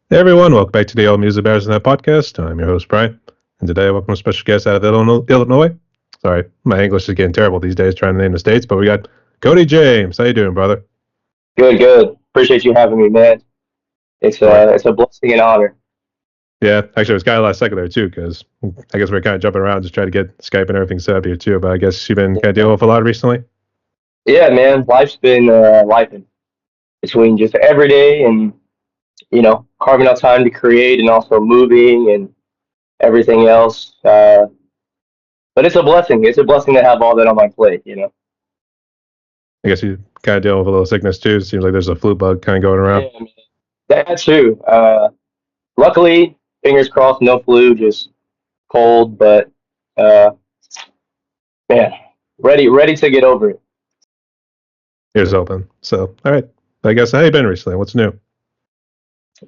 Hey everyone, welcome back to the Old Music Bears and That podcast. I'm your host Brian, and today I welcome a special guest out of Illinois. Sorry, my English is getting terrible these days trying to name the states, but we got Cody James. How you doing, brother? Good, good. Appreciate you having me, man. It's All right. a it's a blessing and honor. Yeah, actually, it was kind of last second there too, because I guess we're kind of jumping around just trying to get Skype and everything set up here too. But I guess you've been kind of dealing with a lot recently. Yeah, man. Life's been lifing between just every day and carving out time to create and also moving and everything else. But it's a blessing. It's a blessing to have all that on my plate. I guess you kind of dealing with a little sickness too. It seems like there's a flu bug kind of going around. Yeah, man. That too. Luckily, fingers crossed, no flu, just cold. But uh, man, ready to get over it. Here's open. So, all right. I guess how you been recently? What's new?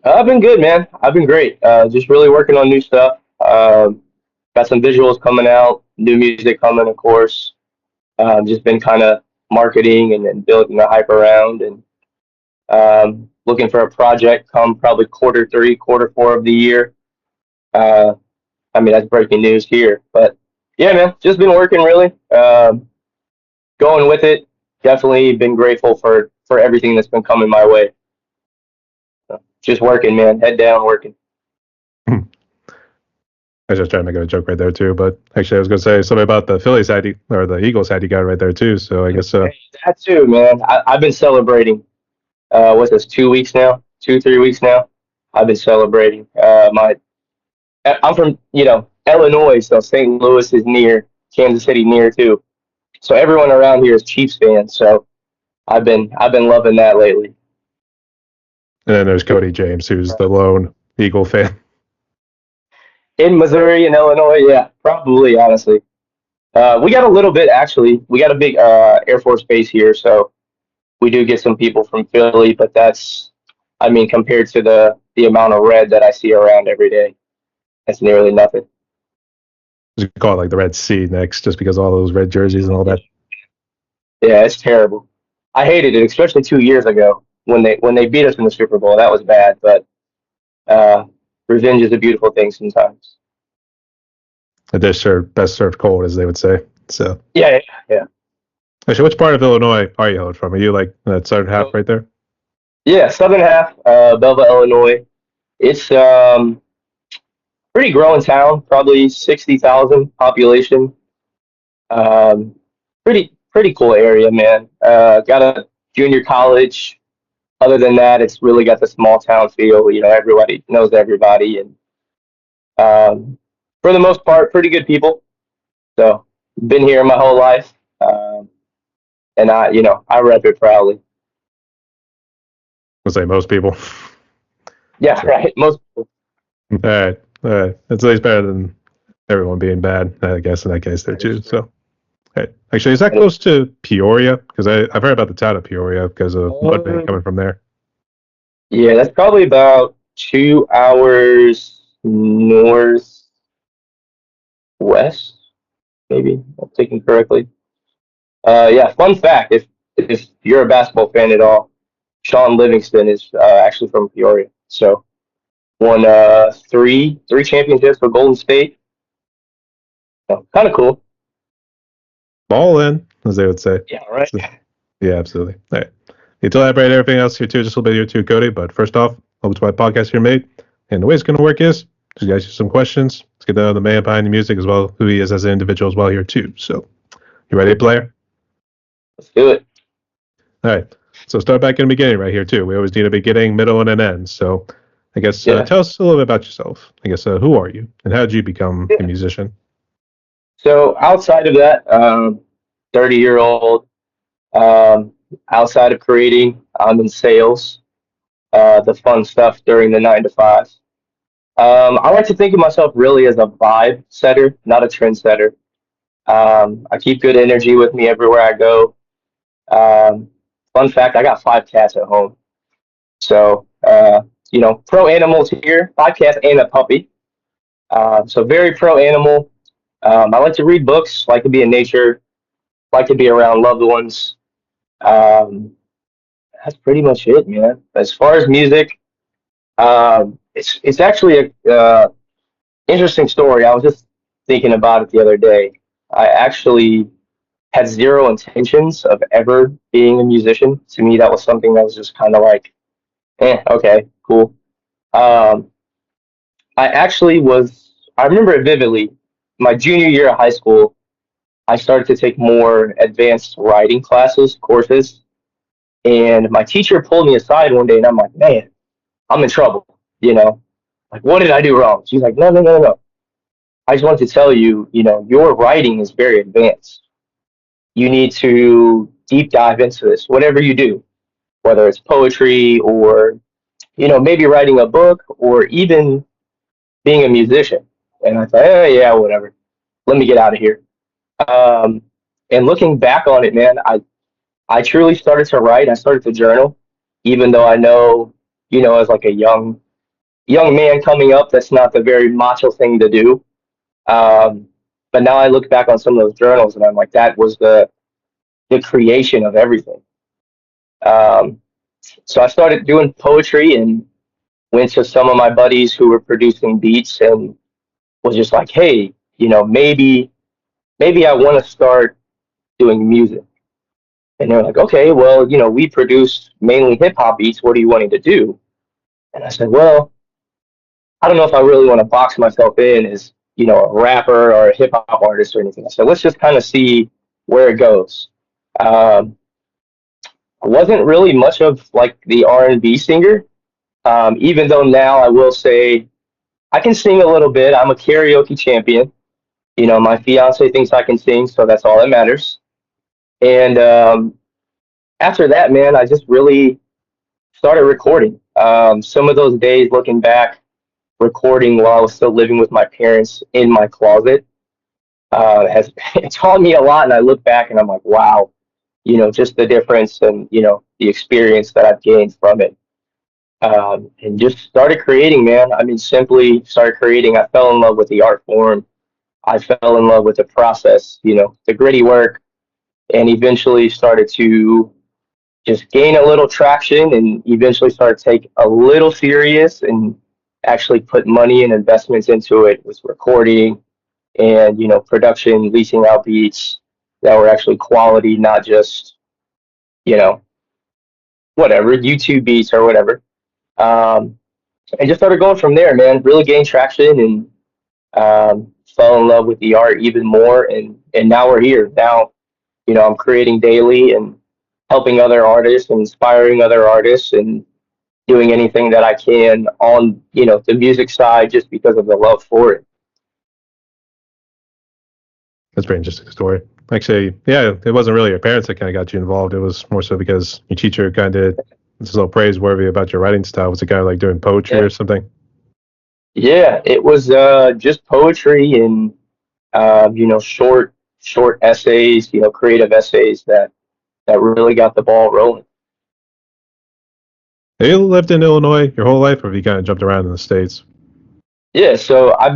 I've been good, man. I've been great. Just really working on new stuff. Got some visuals coming out, new music coming, of course. Just been kind of marketing and building the hype around and looking for a project come probably quarter three, quarter four of the year. Uh, I mean, that's breaking news here. But yeah, man, just been working really, going with it. Definitely been grateful for everything that's been coming my way. Just working, man. Head down, working. I was just trying to make a joke right there too, but actually I was going to say something about the Phillies hat or the Eagles hat you got right there too. So I guess Hey, that too, man. I've been celebrating. What's this? 2 weeks now? 2, 3 weeks now. I've been celebrating. I'm from Illinois, so St. Louis is near, Kansas City near too. So everyone around here is Chiefs fans. So I've been loving that lately. and then there's Cody James, who's the lone Eagle fan. In Missouri and Illinois, yeah, probably honestly. We got a little bit actually. We got a big Air Force base here, so we do get some people from Philly, but I mean, compared to the amount of red that I see around every day, that's nearly nothing. You call it like the Red Sea next, just because of all those red jerseys and all that. Yeah, it's terrible. I hated it, especially 2 years ago when they beat us in the Super Bowl. That was bad, but uh, revenge is a beautiful thing sometimes. The dish served best served cold, as they would say. So Yeah, yeah, yeah. actually, which part of Illinois are you hailed from? Are you like that southern half So, right there? yeah, southern half, Belleville, Illinois. It's pretty growing town, probably 60,000 population. Um, pretty cool area, man. Got a junior college. Other than that, it's really got the small town feel. Everybody knows everybody, and um, for the most part, pretty good people. So, been here my whole life, and I rep it proudly. I'll say most people. Yeah, So, right. Most people. all right, all right. It's at least better than everyone being bad, I guess, in that case there That is too. true. So, hey, actually, is that That is close to Peoria? Because I've heard about the town of Peoria because of Mudvayne true. coming from there. Yeah, that's probably about 2 hours northwest, maybe. If I'm thinking correctly. Yeah, fun fact, if you're a basketball fan at all, Sean Livingston is actually from Peoria. So won three championships for Golden State. So, kind of cool. Ball in, as they would say. Yeah, right. So, yeah, absolutely. All right. You to elaborate everything else here too, just a little bit here too, Cody. But first off, welcome to my podcast here, mate. And the way it's going to work is just guys you some questions. Let's get to know the man behind the music as well, who he is as an individual as well here too. So, you ready, player? Let's do it. All right. So start back in the beginning right here too. We always need a beginning, middle, and an end. So I guess Yeah. tell us a little bit about yourself. I guess who are you and how did you become a Yeah. musician? So outside of that, 30-year-old, um, outside of creating, I'm in sales, the fun stuff during the 9 to 5. I like to think of myself really as a vibe setter, not a trend setter. I keep good energy with me everywhere I go. Um, Fun fact, I got 5 cats at home. So, pro animals here, 5 cats and a puppy. So very pro animal. I like to read books, like to be in nature, like to be around loved ones. Um, that's pretty much it, man. As far as music, it's actually a interesting story. I was just thinking about it the other day. I actually had zero intentions of ever being a musician. To me, that was something that was just kind of like, okay, cool. Um, I actually was, I remember it vividly. My junior year of high school, I started to take more advanced writing classes, courses, and my teacher pulled me aside one day, and I'm like, man, I'm in trouble, you know? Like, what did I do wrong? She's like, no, no, no, no, no. I just wanted to tell you, your writing is very advanced. You need to deep dive into this, whatever you do, whether it's poetry or, maybe writing a book or even being a musician. And I thought, yeah, whatever. Let me get out of here. Um, and looking back on it, man, I truly started to write. I started to journal, even though I know, as like a young man coming up, that's not the very macho thing to do. Um, but now I look back on some of those journals and I'm like, that was the creation of everything. Um, so I started doing poetry and went to some of my buddies who were producing beats and was just like, hey, maybe I want to start doing music. And they're like, okay, well, we produce mainly hip hop beats. What are you wanting to do? And I said, well, I don't know if I really want to box myself in as, a rapper or a hip hop artist or anything. So let's just kind of see where it goes. Um, I wasn't really much of like the R&B singer, even though now I will say I can sing a little bit. I'm a karaoke champion. My fiance thinks I can sing, so that's all that matters. And after that, man, I just really started recording. Some of those days, looking back, recording while I was still living with my parents in my closet has it taught me a lot. And I look back and I'm like, wow, just the difference and the experience that I've gained from it. And just started creating, man. I mean, simply started creating. I fell in love with the art form. I fell in love with the process, the gritty work, and eventually started to just gain a little traction and eventually started to take a little serious and actually put money and investments into it with recording and, production, leasing out beats that were actually quality, not just, you know, whatever, YouTube beats or whatever. Um, and just started going from there, man. Really gained traction and fell in love with the art even more. And now we're here. Now, I'm creating daily and helping other artists and inspiring other artists and doing anything that I can on, the music side just because of the love for it. That's a very interesting story. Actually, yeah, it wasn't really your parents that kind of got you involved. It was more so because your teacher kind of this is all praiseworthy about your writing style. Was it kind of like doing poetry Yeah, or something? yeah, it was just poetry and short essays, creative essays that really got the ball rolling. Have you lived in Illinois your whole life, or have you kind of jumped around in the states? Yeah, so I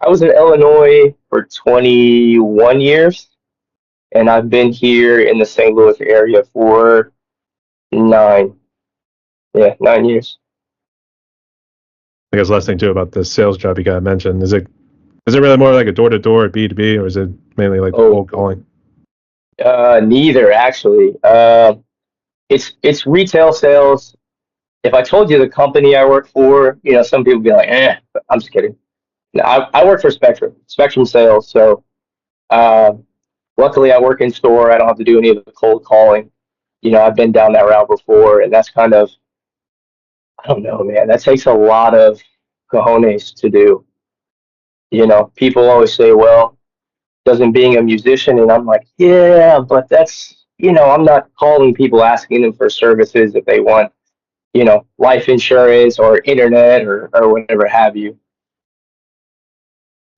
was in Illinois for 21 years, and I've been here in the St. Louis area for nine, yeah, 9 years. I guess last thing too about the sales job you kind of mentioned is it really more like a door to door B2B, or is it mainly like Oh, cold calling? neither actually. It's retail sales. If I told you the company I work for, some people would be like, but I'm just kidding. No, I work for Spectrum Sales. So uh, luckily I work in store. I don't have to do any of the cold calling. I've been down that route before, and that's kind of, I don't know, man. That takes a lot of cojones to do. People always say, well, doesn't being a musician, and I'm like, yeah, but that's, I'm not calling people asking them for services if they want, life insurance or internet or whatever have you.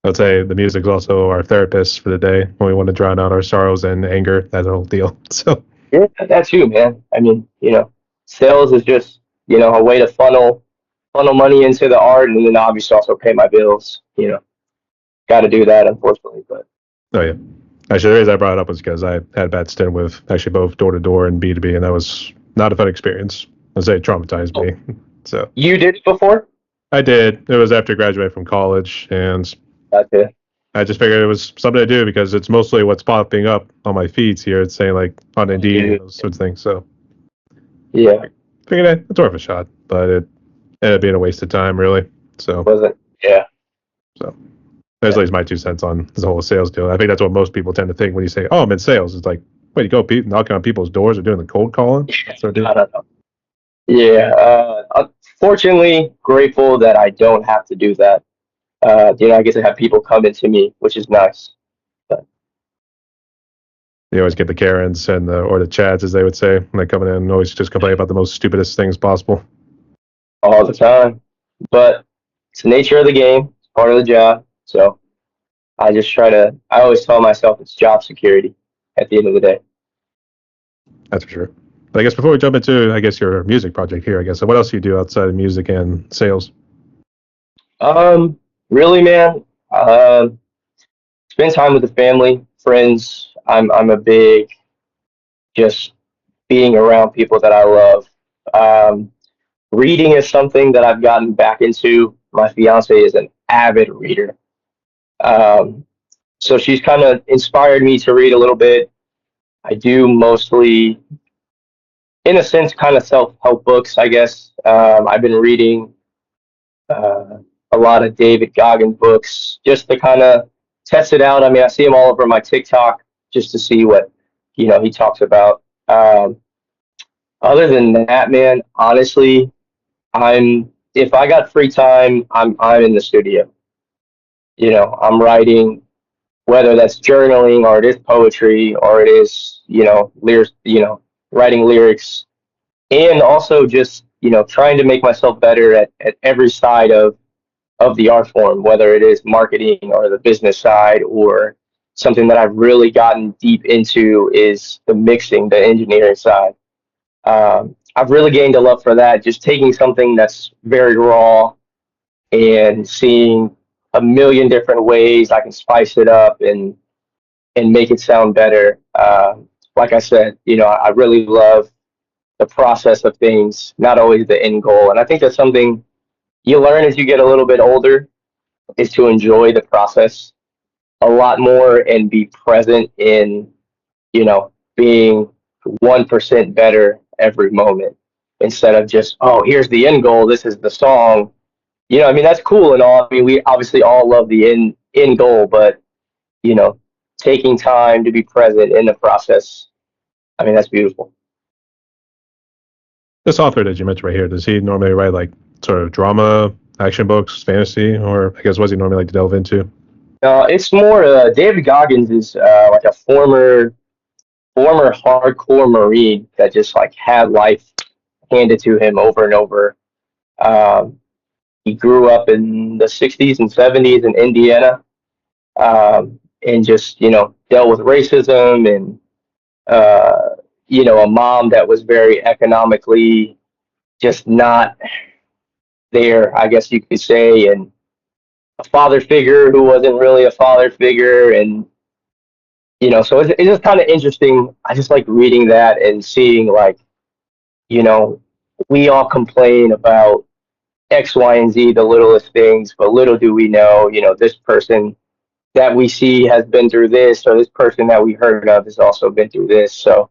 I would say the music's also our therapist for the day when we want to drown out our sorrows and anger, that whole deal. So Yeah, that too, man. I mean, sales is just, a way to funnel money into the art and then obviously also pay my bills. Got to do that, unfortunately. But oh yeah. Actually, the reason I brought it up was because I had a bad stint with actually both door to door and B2B, and that was not a fun experience. I'd say it traumatized oh, me. So you did it before? I did. It was after graduating from college, and Gotcha. I just figured it was something to do because it's mostly what's popping up on my feeds here. It's saying like on Indeed and Dude. those sorts of things. So Yeah, figured it's worth a shot, but it ended up being a waste of time, really. So, wasn't. Yeah, so there's yeah. at least my 2 cents on this whole sales deal. I think that's what most people tend to think when you say, "Oh, I'm in sales." It's like, wait, you go knocking on people's doors or doing the cold calling? That's what I do. I don't know. Yeah, unfortunately, grateful that I don't have to do that. I get to have people come into me, which is nice. But You always get the Karens and or the Chads, as they would say, when they come in and always just complain about the most stupidest things possible. all the time. But it's the nature of the game, it's part of the job. So I always tell myself it's job security at the end of the day. That's for sure. But I guess before we jump into, I guess, your music project here, I guess, so what else do you do outside of music and sales? Really, man, spend time with the family, friends. I'm a big just being around people that I love. Um, Reading is something that I've gotten back into. My fiance is an avid reader. Um, so she's kind of inspired me to read a little bit. I do mostly, in a sense, kind of self-help books, I guess. I've been reading uh, a lot of David Goggins books just to kind of test it out. I mean, I see him all over my TikTok just to see what he talks about. Other than that, man, honestly, I'm if I got free time, I'm in the studio. I'm writing, whether that's journaling or it is poetry or it is lyrics, writing lyrics, and also just trying to make myself better at every side of the art form, whether it is marketing or the business side or something that I've really gotten deep into is the mixing, the engineering side. I've really gained a love for that, just taking something that's very raw and seeing a million different ways I can spice it up and make it sound better. Like I said, I really love the process of things, not always the end goal. And I think that's something you learn as you get a little bit older is to enjoy the process a lot more and be present in, being 1% better every moment instead of just, oh, here's the end goal. This is the song. I mean, that's cool and all. I mean, we obviously all love the end goal, but, you know, taking time to be present in the process, I mean, that's beautiful. This author that you mentioned right here, does he normally write like sort of drama, action books, fantasy, or I guess what does he normally like to delve into? It's more, David Goggins is like a former hardcore Marine that just like had life handed to him over and over. Um, he grew up in the 60s and 70s in Indiana, and just, dealt with racism and, a mom that was very economically just not there, I guess you could say, and a father figure who wasn't really a father figure. And, so it's just kind of interesting. I just like reading that and seeing, like, you know, we all complain about X, Y, and Z, the littlest things, but little do we know, this person that we see has been through this, or this person that we heard of has also been through this. So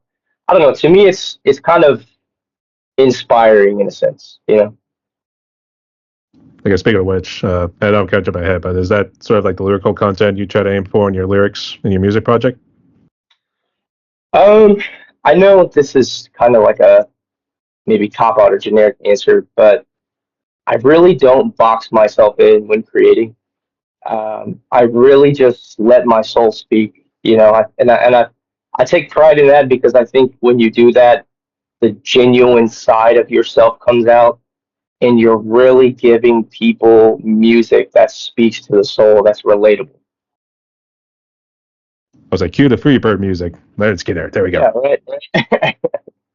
I don't know. To me, it's kind of inspiring in a sense. I guess speaking of which, I don't catch up my head, but is that sort of like the lyrical content you try to aim for in your lyrics in your music project? Um, I know this is kind of like a maybe cop out or generic answer, but I really don't box myself in when creating. I really just let my soul speak, I take pride in that because I think when you do that, the genuine side of yourself comes out, and you're really giving people music that speaks to the soul, that's relatable. I was like, cue the Freebird music. Let's get there. There we go. Yeah, right.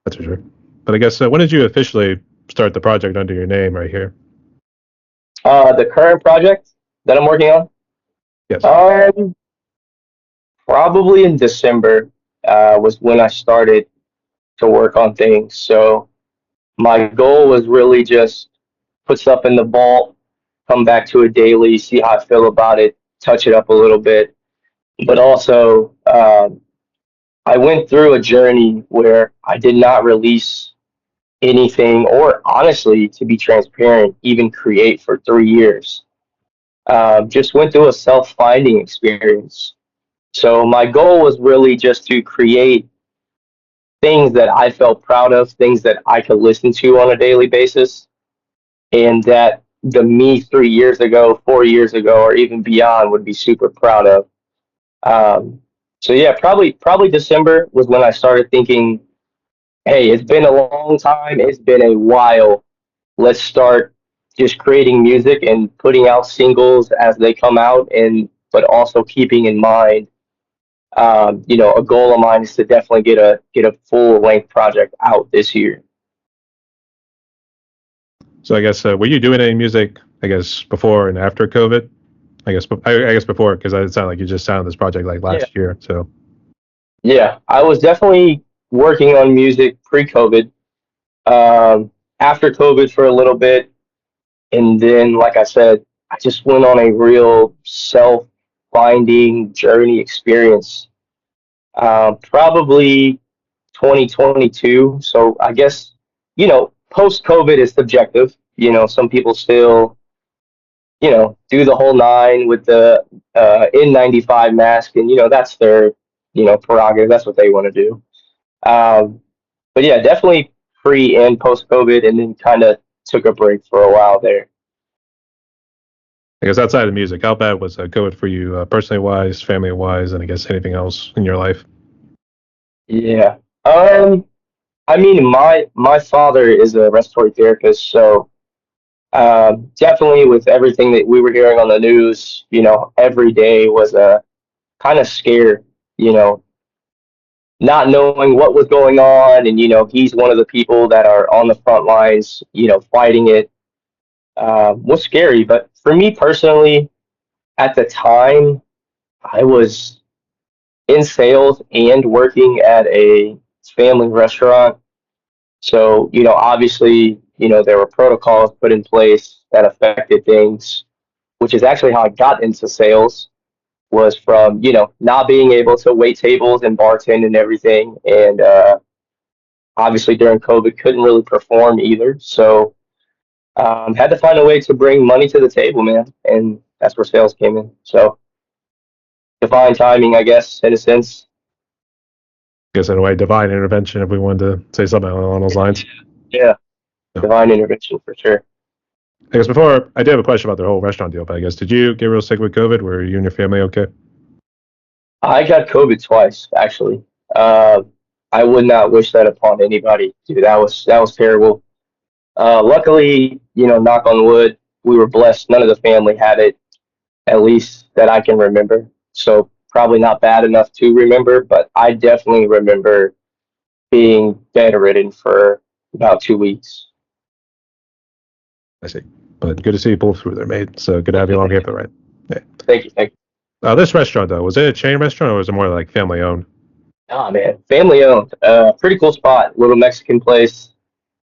That's for sure. But I guess when did you officially start the project under your name right here? The current project that I'm working on, Yes. um, probably in December, was when I started to work on things. So my goal was really just put stuff in the vault, come back to it daily, see how I feel about it, touch it up a little bit. But also, I went through a journey where I did not release anything, or honestly, to be transparent, even create for 3 years. Just went through a self finding experience. So my goal was really just to create things that I felt proud of, things that I could listen to on a daily basis, and that the me 3 years ago, 4 years ago, or even beyond would be super proud of. Um, so yeah, probably December was when I started thinking, hey, it's been a long time, it's been a while. Let's start just creating music and putting out singles as they come out, and but also keeping in mind, a goal of mine is to definitely get a full length project out this year. So I guess were you doing any music? I guess before and after COVID. I guess before because it sounded like you just signed this project like Yeah, last year. So yeah, I was definitely working on music pre-COVID, after COVID for a little bit, and then, like I said, I just went on a real self-finding journey experience. Probably 2022. So I guess, post COVID is subjective. Some people still, do the whole nine with the N95 mask, and that's their, prerogative. That's what they want to do. Um, but yeah, definitely pre and post COVID, and then kind of took a break for a while there. I guess outside of music, how bad was COVID for you, personally wise, family wise, and I guess anything else in your life? Yeah. I mean, my father is a respiratory therapist, so definitely with everything that we were hearing on the news, every day was a kind of scare, you know, not knowing what was going on. And, he's one of the people that are on the front lines, fighting it, was scary. But for me personally, at the time, I was in sales and working at a family restaurant. So, obviously, there were protocols put in place that affected things, which is actually how I got into sales, was from, not being able to wait tables and bartend and everything. And obviously during COVID, couldn't really perform either. So had to find a way to bring money to the table, man. And that's where sales came in. So divine timing, I guess, in a sense. I guess in a way, divine intervention, if we wanted to say something along those lines. Yeah, No. divine intervention for sure. I guess before, I did have a question about the whole restaurant deal, but I guess, did you get real sick with COVID? Were you and your family okay? I got COVID twice, actually. Uh, I would not wish that upon anybody, dude. That was terrible. Luckily, knock on wood, we were blessed. None of the family had it, at least that I can remember. So probably not bad enough to remember, but I definitely remember being bedridden for about 2 weeks. I see. But good to see you pull through there, mate. So good to have you along here for the ride. Yeah. Thank you, thank you. This restaurant, though, was it a chain restaurant or was it more like family owned? Oh man, family owned. Pretty cool spot, little Mexican place.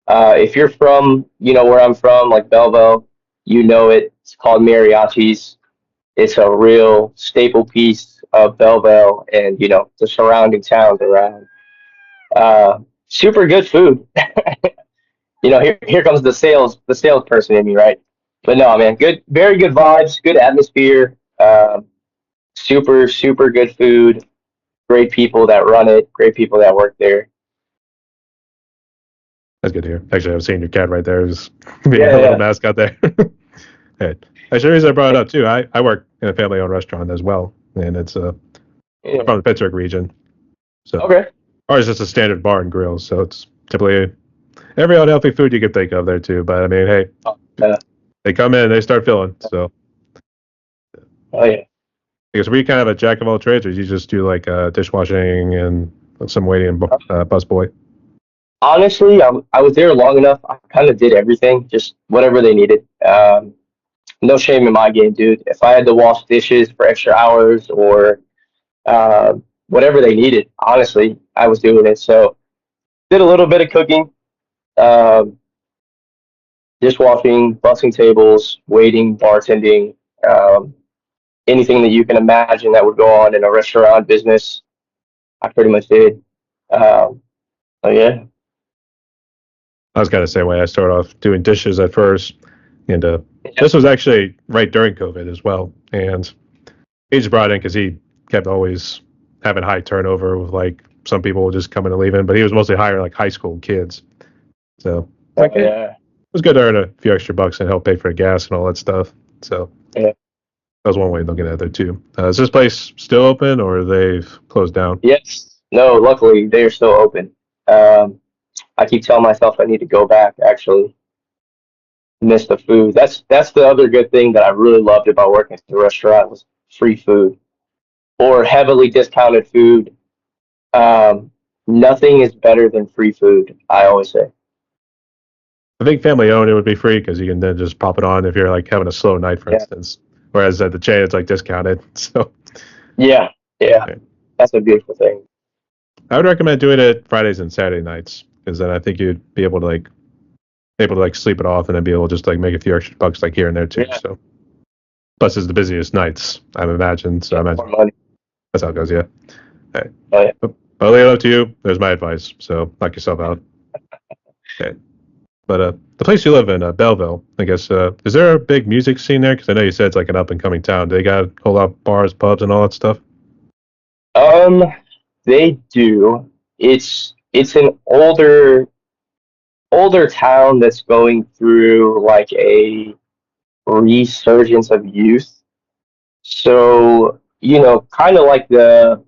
If you're from, where I'm from, like Belleville, you know it. It's called Mariachi's. It's a real staple piece of Belleville and the surrounding towns around. Super good food. Here comes the salesperson in me, right? But no, man, good, very good vibes, good atmosphere, super super good food, great people that run it, great people that work there. That's good to hear. Actually, I was seeing your cat right there. Just being Yeah, a little yeah, mascot there. Hey, actually, the reason I brought it up, too, I work in a family owned restaurant as well. And it's yeah. from the Pittsburgh region. So Okay. ours is just a standard bar and grill. So it's typically every unhealthy food you can think of there, too. But I mean, hey, Oh, yeah. they come in, they start filling. So Oh yeah. I guess we kind of a jack of all trades, or you just do like dishwashing and some waiting and bus boy. Honestly, I was there long enough. I kind of did everything, just whatever they needed. No shame in my game, dude. If I had to wash dishes for extra hours or uh, whatever they needed, honestly, I was doing it. So did a little bit of cooking. Um, dishwashing, bussing tables, waiting, bartending, um, anything that you can imagine that would go on in a restaurant business. I pretty much did. So yeah, I was kind of the same way. I started off doing dishes at first, and yeah, this was actually right during COVID as well. And he just brought in because he kept always having high turnover with like some people just coming and leaving, but he was mostly hiring like high school kids. So like, hey, it yeah, was good to earn a few extra bucks and help pay for gas and all that stuff. So yeah. that was one way of looking at it too. Is this place still open or they've closed down? Yes. No, luckily they are still open. Um, I keep telling myself I need to go back. Actually, miss the food. That's the other good thing that I really loved about working at the restaurant was free food or heavily discounted food. Um, Nothing is better than free food. I always say. I think family owned it would be free because you can then just pop it on if you're like having a slow night, for Yeah. instance. Whereas at the chain, it's like discounted. So Yeah. Yeah. yeah. That's a beautiful thing. I would recommend doing it Fridays and Saturday nights because then I think you'd be able to like sleep it off and then be able to just like make a few extra bucks like here and there too. Yeah. So plus it's the busiest nights I imagine. So I More imagine money. that's how it goes. Yeah. All right. Oh yeah. But I'll leave it up to you. There's my advice. So knock yourself out. Okay. But the place you live in, Belleville, I guess, is there a big music scene there? Because I know you said it's like an up and coming town. Do they got a whole lot of bars, pubs, and all that stuff? Um, they do. It's an older town that's going through like a resurgence of youth. So, kind of like the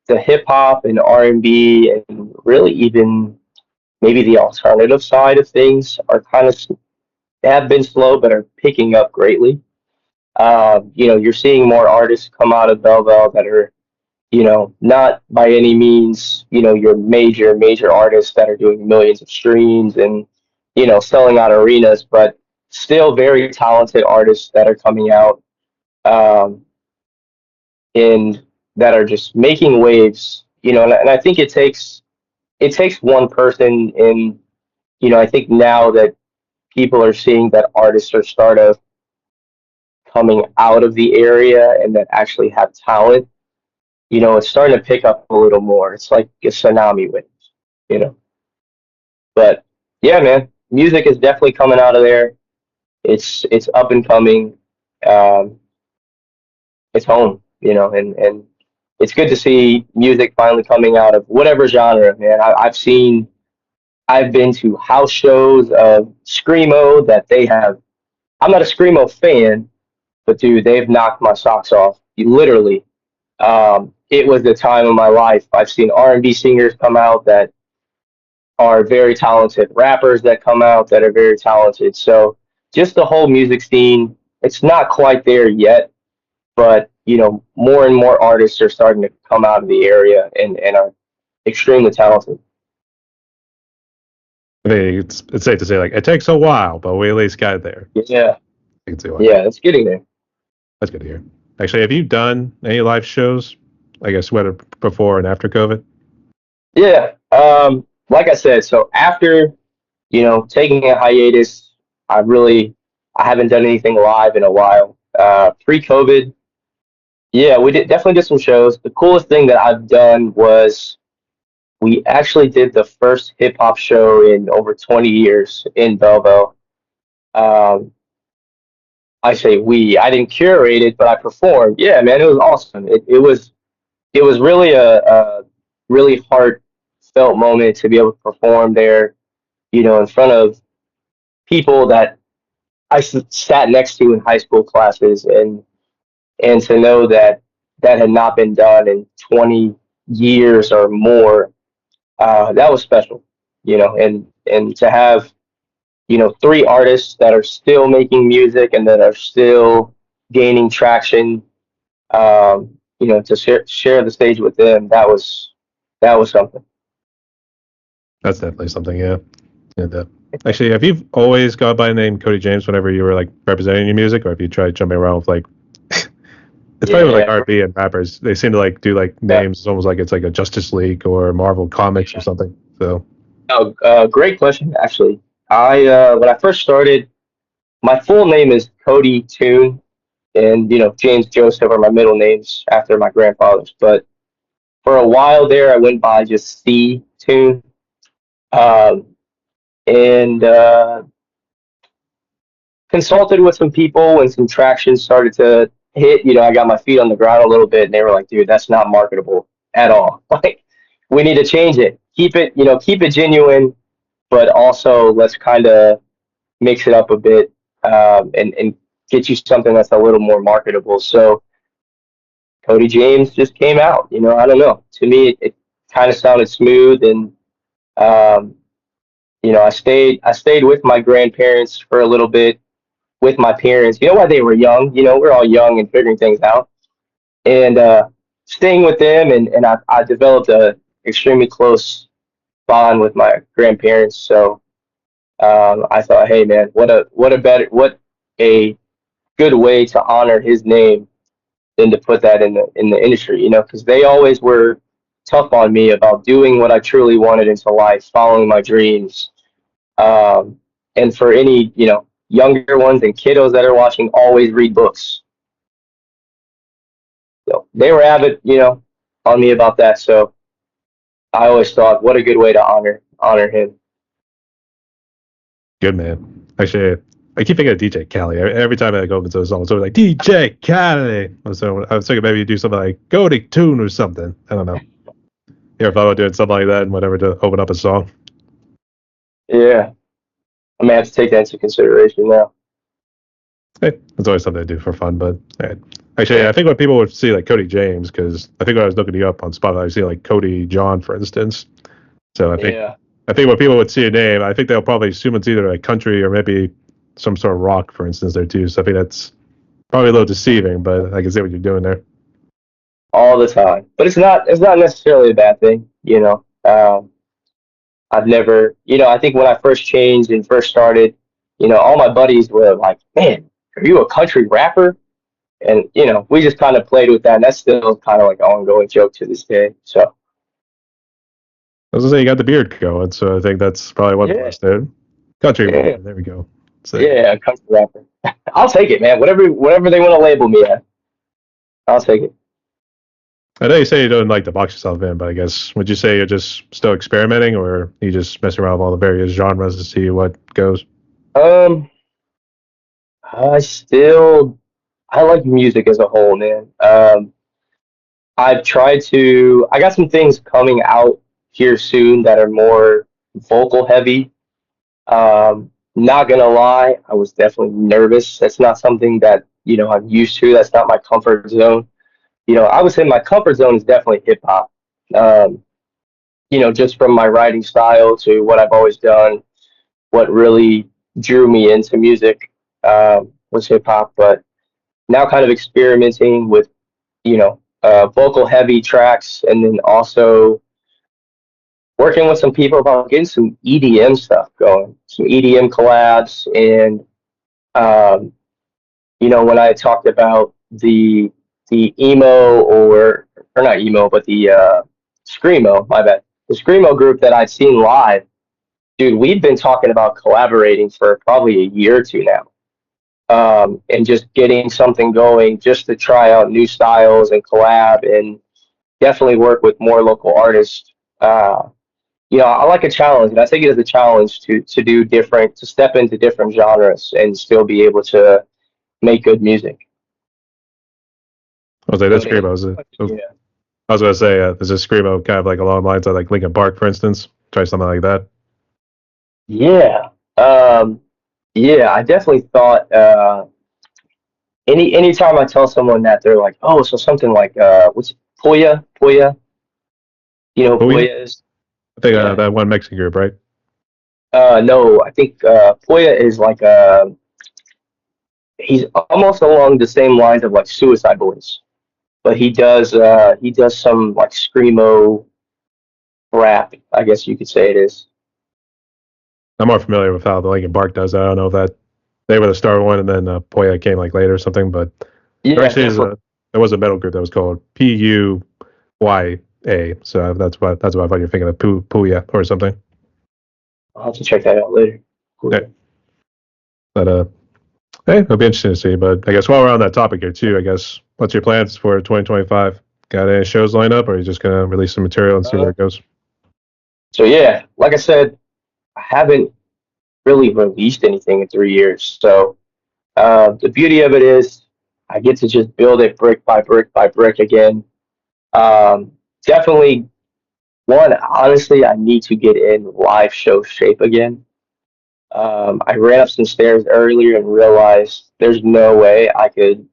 hip hop and R&B and really even maybe the alternative side of things are kind of have been slow but are picking up greatly. You're seeing more artists come out of Belleville that are, not by any means, your major artists that are doing millions of streams and, selling out arenas, but still very talented artists that are coming out, um, and that are just making waves, and I think it takes one person in, I think now that people are seeing that artists are start of coming out of the area and that actually have talent, it's starting to pick up a little more. It's like a tsunami wave, you know. But yeah, man, music is definitely coming out of there. It's up and coming. Um, it's home, and it's good to see music finally coming out of whatever genre, man. I've been to house shows of screamo that they have. I'm not a screamo fan, but dude, they've knocked my socks off. Literally, it was the time of my life. I've seen R&B singers come out that are very talented, rappers that come out that are very talented. So just the whole music scene, it's not quite there yet, but more and more artists are starting to come out of the area and are extremely talented. I mean, it's safe to say like it takes a while, but we at least got there. Yeah, I can see why. yeah, it's getting there. That's good to hear. Actually, have you done any live shows? I guess whether before and after COVID. Yeah, like I said, so after taking a hiatus, I haven't done anything live in a while. Pre-COVID, yeah, we definitely did some shows. The coolest thing that I've done was we actually did the first hip hop show in over 20 years in Belleville. Um, I say we. I didn't curate it, but I performed. Yeah, man, it was awesome. It was really a really heartfelt moment to be able to perform there, in front of people that sat next to in high school classes, and to know that that had not been done in 20 years or more, that was special, and to have, three artists that are still making music and that are still gaining traction, to share the stage with them, that was something. That's definitely something. Yeah. And actually, have you always gone by the name Cody James whenever you were like representing your music, or have you tried jumping around with like? It's funny with like Yeah, R&B and rappers. They seem to like do like yeah. names. It's almost like it's like a Justice League or Marvel Comics or something. So Oh, great question, actually. When I first started, my full name is Cody Toon, and James Joseph are my middle names after my grandfathers. But for a while there, I went by just C Toon, um, and consulted with some people when some traction started to hit. I got my feet on the ground a little bit, and they were like, "Dude, that's not marketable at all. Like, we need to change it. Keep it genuine, but also let's kind of mix it up a bit, and get you something that's a little more marketable." So Cody James just came out. I don't know. To me, it kind of sounded smooth, and um, I stayed with my grandparents for a little bit with my parents. While they were young. We're all young and figuring things out, and staying with them, and I developed a extremely close bond with my grandparents. So I thought, hey man, what a good way to honor his name than to put that in the industry, because they always were tough on me about doing what I truly wanted into life, following my dreams. And for any younger ones and kiddos that are watching, always read books. So they were avid, on me about that. So I always thought, what a good way to honor him. Good man. Actually, I keep thinking of DJ Khaled. Every time I go over to a song, it's always like DJ Khaled. So I was thinking maybe you do something like Cody Tune or something. I don't know. You ever thought about doing something like that and whatever to open up a song? Yeah, I may have to take that into consideration now. Hey, it's always something to do for fun. But actually, I think when people would see like Cody James, because I think when I was looking you up on Spotify, I see like Cody John, for instance. So I think when people would see a name, I think they'll probably assume it's either like country or maybe some sort of rock, for instance, there too. So I think that's probably a little deceiving, but I can see what you're doing there. All the time. But it's not necessarily a bad thing. I've never, I think when I first changed and first started, all my buddies were like, "Man, are you a country rapper?" And we just kind of played with that, and that's still kind of like an ongoing joke to this day. So I was gonna say you got the beard going, so I think that's probably one yeah, plus there. Country yeah, rapper, there we go. So yeah, country rapper. I'll take it, man. Whatever they want to label me at, I'll take it. I know you say you don't like to box yourself in, but I guess would you say you're just still experimenting, or you just messing around with all the various genres to see what goes? Um, I still I like music as a whole, man. I got some things coming out here soon that are more vocal heavy. Not gonna lie, I was definitely nervous. That's not something that, I'm used to. That's not my comfort zone. I would say my comfort zone is definitely hip hop. Um, just from my writing style to what I've always done, what really drew me into music was hip hop. But now kind of experimenting with, vocal heavy tracks, and then also working with some people about getting some EDM stuff going, some EDM collabs. And um, when I talked about the emo, or not emo, but the screamo, my bad, the screamo group that I'd seen live, dude, we've been talking about collaborating for probably a year or two now. And just getting something going just to try out new styles and collab, and definitely work with more local artists. I like a challenge, and I take it as a challenge to do different, to step into different genres and still be able to make good music. I was like, that's But screamo. yeah, I was gonna say, is a screamo kind of like along the lines of like Linkin Park, for instance? Try something like that. yeah, yeah. I definitely thought anytime I tell someone that, they're like, oh, so something like what's Poya? You know who Oh yeah, Poya is? I think Yeah. that one Mexican group, right? No, I think Poya is like he's almost along the same lines of like Suicide Boys, but he does some like screamo rap, I guess you could say it is. I'm more familiar with how the Linkin Park does that. I don't know if that they were the star one, and then Poya came like later or something. But there Yeah, actually is definitely. there was a metal group that was called Puya. So that's what I thought you're thinking of Puya or something. I'll have to check that out later. cool. Yeah. But hey, it'll be interesting to see. But I guess while we're on that topic here too, I guess what's your plans for 2025? Got any shows lined up, or are you just gonna release some material and see where it goes? So yeah, like I said, I haven't really released anything in 3 years. So the beauty of it is I get to just build it brick by brick by brick again. Um, Definitely one, honestly, I need to get in live show shape again. I ran up some stairs earlier and realized there's no way I could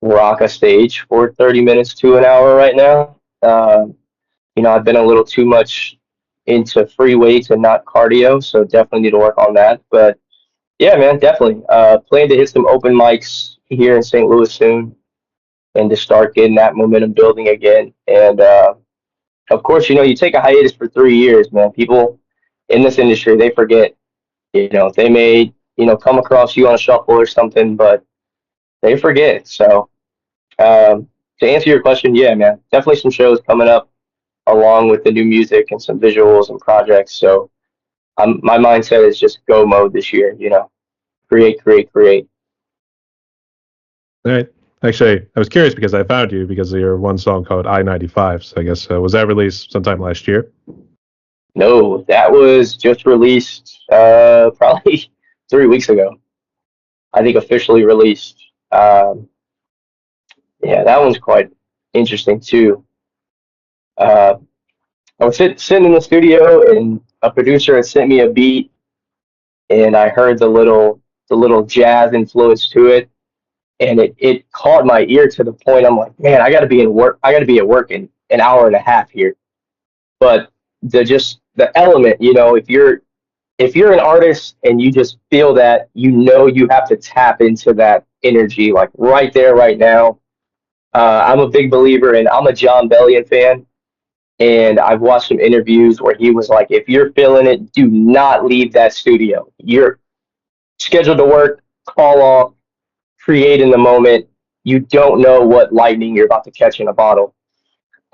rock a stage for 30 minutes to an hour right now. I've been a little too much into free weights and not cardio, so definitely need to work on that. But yeah, man, definitely. Plan to hit some open mics here in St. Louis soon and to start getting that momentum building again. And of course, you take a hiatus for 3 years, man. People in this industry, they forget, they may, come across you on a shuffle or something, but they forget. So to answer your question, yeah, man, definitely some shows coming up along with the new music and some visuals and projects. So my mindset is just go mode this year, create, create, create. All right. Actually, I was curious because I found you because of your one song called I-95. So I guess was that released sometime last year? No, that was just released probably 3 weeks ago. I think officially released. Yeah, that one's quite interesting too. Uh, I was sitting in the studio and a producer had sent me a beat and I heard the little jazz influence to it and it caught my ear to the point I'm like, man, I gotta be at work in an hour and a half here. But the element, if you're an artist and you just feel that, you have to tap into that energy like right there, right now. I'm a big believer and I'm a John Bellion fan. And I've watched some interviews where he was like, if you're feeling it, do not leave that studio. You're scheduled to work, call off, create in the moment. You don't know what lightning you're about to catch in a bottle.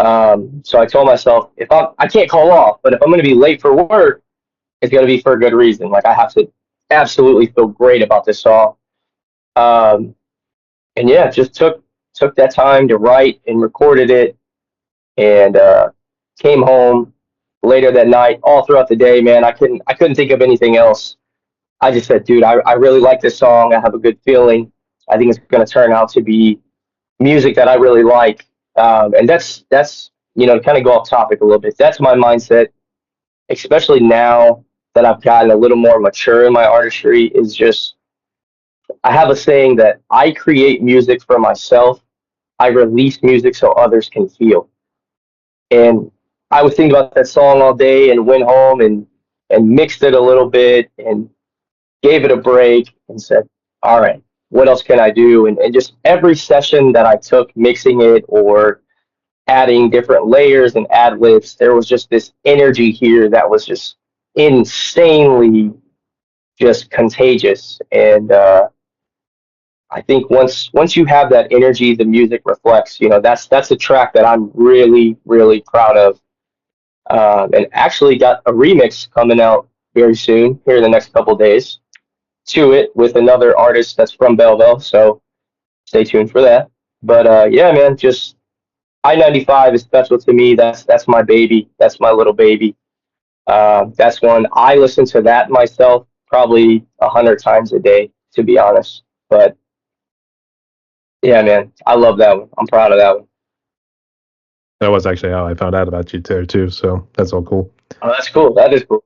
So I told myself, I can't call off, but if I'm going to be late for work, it's going to be for a good reason. Like I have to absolutely feel great about this song. Um, and yeah, just took that time to write and recorded it, and came home later that night. All throughout the day, man, I couldn't think of anything else. I just said, dude, I really like this song. I have a good feeling. I think it's going to turn out to be music that I really like. And that's kind of go off topic a little bit. That's my mindset, especially now that I've gotten a little more mature in my artistry. Is just I have a saying that I create music for myself. I release music so others can feel. And I was thinking about that song all day and went home and mixed it a little bit and gave it a break and said, all right, what else can I do? And just every session that I took mixing it or adding different layers and ad libs, there was just this energy here that was just insanely just contagious. And I think once you have that energy, the music reflects. That's a track that I'm really, really proud of. And actually got a remix coming out very soon, here in the next couple of days, to it with another artist that's from Belleville. So stay tuned for that. But yeah, man, just I-95 is special to me. That's my baby. That's my little baby. That's one I listen to that myself probably 100 times a day, to be honest. But yeah, man, I love that one. I'm proud of that one. That was actually how I found out about you too. So that's all cool. Oh, that's cool. That is cool.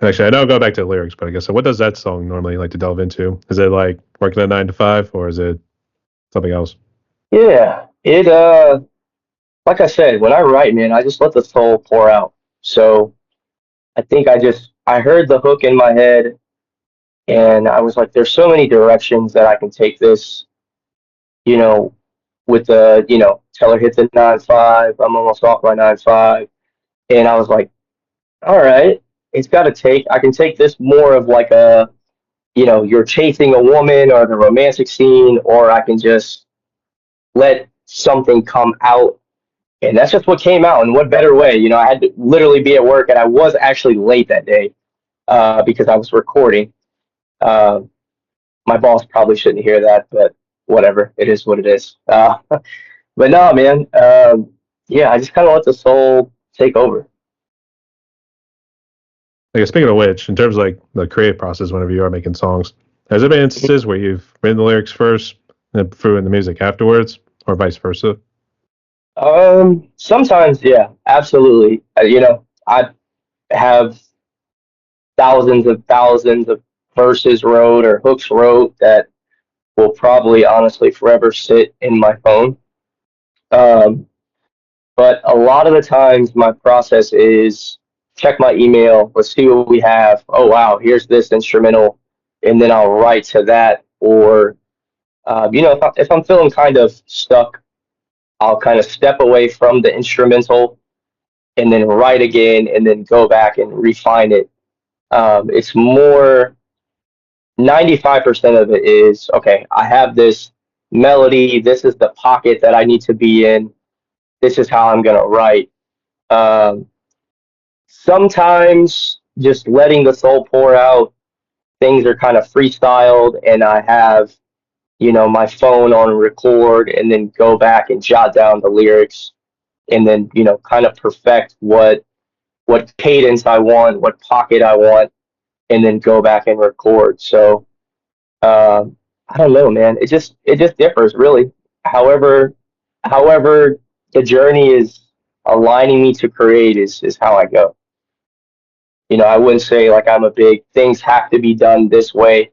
Actually, I know I'll go back to the lyrics, but I guess so. What does that song normally like to delve into? Is it like working a 9 to 5, or is it something else? Yeah, like I said, when I write, man, I just let the soul pour out. So I think I heard the hook in my head, and I was like, there's so many directions that I can take this. You know, with the tell her hit the 9-5. I'm almost off by 9-5, and I was like, all right, it's got to take. I can take this more of like a you're chasing a woman or the romantic scene, or I can just let something come out. And that's just what came out. And what better way? I had to literally be at work and I was actually late that day. because I was recording. Uh, my boss probably shouldn't hear that, but whatever. It is what it is. But no, man. Yeah, I just kind of let the soul take over. Like speaking of which, in terms of like the creative process, whenever you are making songs, has there been instances where you've written the lyrics first and then threw in the music afterwards, or vice versa? Sometimes, yeah, absolutely. I have thousands of verses wrote or hooks wrote that will probably honestly forever sit in my phone. Um, but a lot of the times my process is check my email, let's see what we have. Oh wow, here's this instrumental, and then I'll write to that. Or if I'm feeling kind of stuck, I'll kind of step away from the instrumental and then write again, and then go back and refine it. It's more 95% of it is okay. I have this melody. This is the pocket that I need to be in. This is how I'm gonna write. Um, Sometimes just letting the soul pour out. Things are kind of freestyled, and I have my phone on record, and then go back and jot down the lyrics, and then kind of perfect what cadence I want, what pocket I want, and then go back and record. So I don't know, man. It just differs really. However, however the journey is aligning me to create is how I go. I wouldn't say like I'm a big things have to be done this way.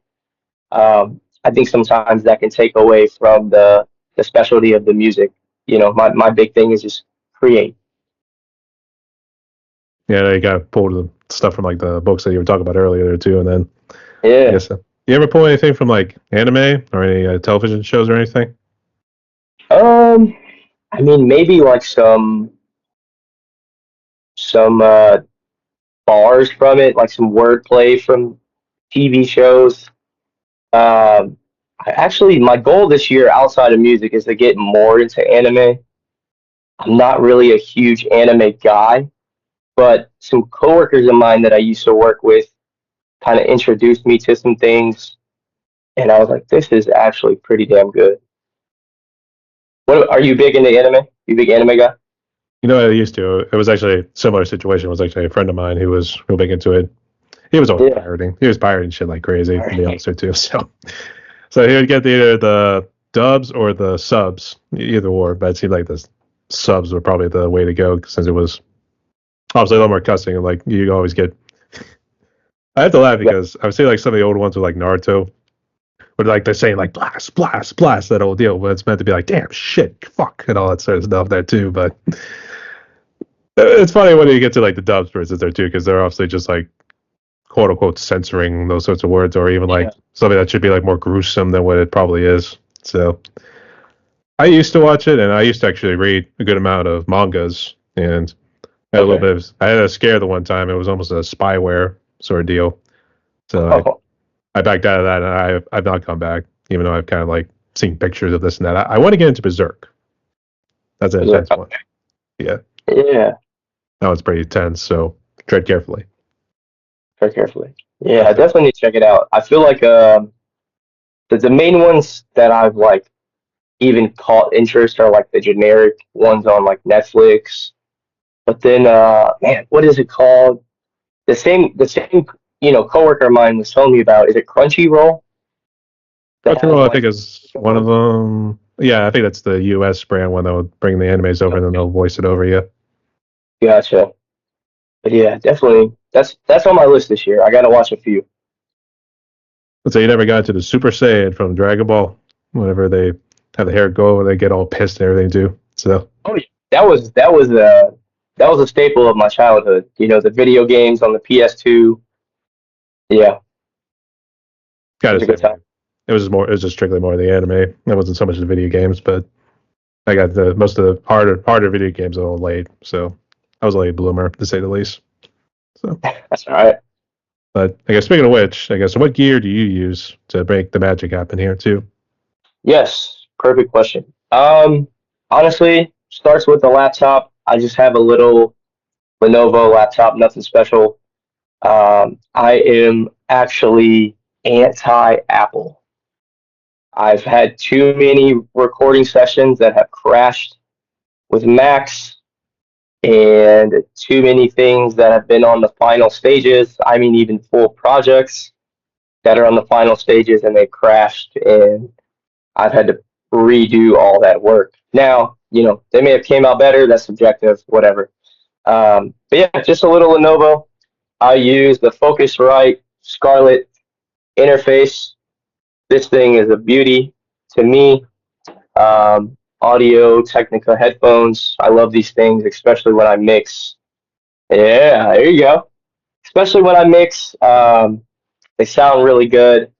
I think sometimes that can take away from the specialty of the music. My big thing is just create. Yeah, they got pulled the stuff from like the books that you were talking about earlier there too, and then I Yeah. guess you ever pull anything from like anime or any television shows or anything? Um, I mean, maybe like some bars from it, like some wordplay from TV shows. Um, my goal this year outside of music is to get more into anime. I'm not really a huge anime guy, but some coworkers of mine that I used to work with kind of introduced me to some things, and I was like, this is actually pretty damn good. What are you big into anime? You big anime guy? I used to. It was actually a similar situation. It was actually a friend of mine who was real big into it. He was always Yeah. pirating. He was pirating shit like crazy, All to be right. honest with you. So he would get either the dubs or the subs, either or. But it seemed like the subs were probably the way to go since it was obviously a lot more cussing. And like you always get, I have to laugh Yeah. because I would say like some of the old ones with like Naruto, where like they're saying like blast, blast, blast, that whole deal. But it's meant to be like damn, shit, fuck, and all that sort of stuff there too. But it's funny when you get to like the dubs versus there too, because they're obviously just like quote unquote censoring those sorts of words, or even like Yeah. something that should be like more gruesome than what it probably is. So I used to watch it, and I used to actually read a good amount of mangas, and I had a little Okay. bit of, I had a scare the one time. It was almost a spyware sort of deal. So Oh, I backed out of that, and I've not come back, even though I've kind of like seen pictures of this and that. I want to get into Berserk. That's an intense one. Yeah, yeah. that one's pretty intense. So tread carefully. Very carefully. Yeah, I That's it. definitely need to check it out. I feel like the main ones that I've like even caught interest are like the generic ones on like Netflix. But then man, what is it called? The same coworker of mine was telling me about, is it Crunchyroll that has Crunchyroll, I like think, is one of them. Yeah, I think that's the U.S. brand one that would bring the animes over and then they'll voice it over. Yeah. gotcha. But yeah, definitely that's on my list this year. I gotta watch a few. Let's say you never got to the Super Saiyan from Dragon Ball. Whenever they have the hair go and they get all pissed and everything too. So Oh yeah. That was a staple of my childhood. The video games on the PS2. Yeah, it gotta was a say, good time. man, it was just strictly more of the anime. It wasn't so much the video games, but I got the most of the harder video games all late. So I was a late bloomer to say the least. So, That's all right. but I guess speaking of which, I guess what gear do you use to make the magic happen here too? Yes, perfect question. Honestly, starts with the laptop. I just have a little Lenovo laptop, nothing special. I am actually anti-Apple. I've had too many recording sessions that have crashed with Macs and too many things that have been on the final stages. I mean, even full projects that are on the final stages and they crashed, and I've had to redo all that work. Now, they may have came out better. That's subjective, whatever. But yeah, just a little Lenovo. I use the Focusrite Scarlett interface. This thing is a beauty to me. Audio Technica headphones. I love these things, especially when I mix. Yeah, there you go. Especially when I mix, they sound really good.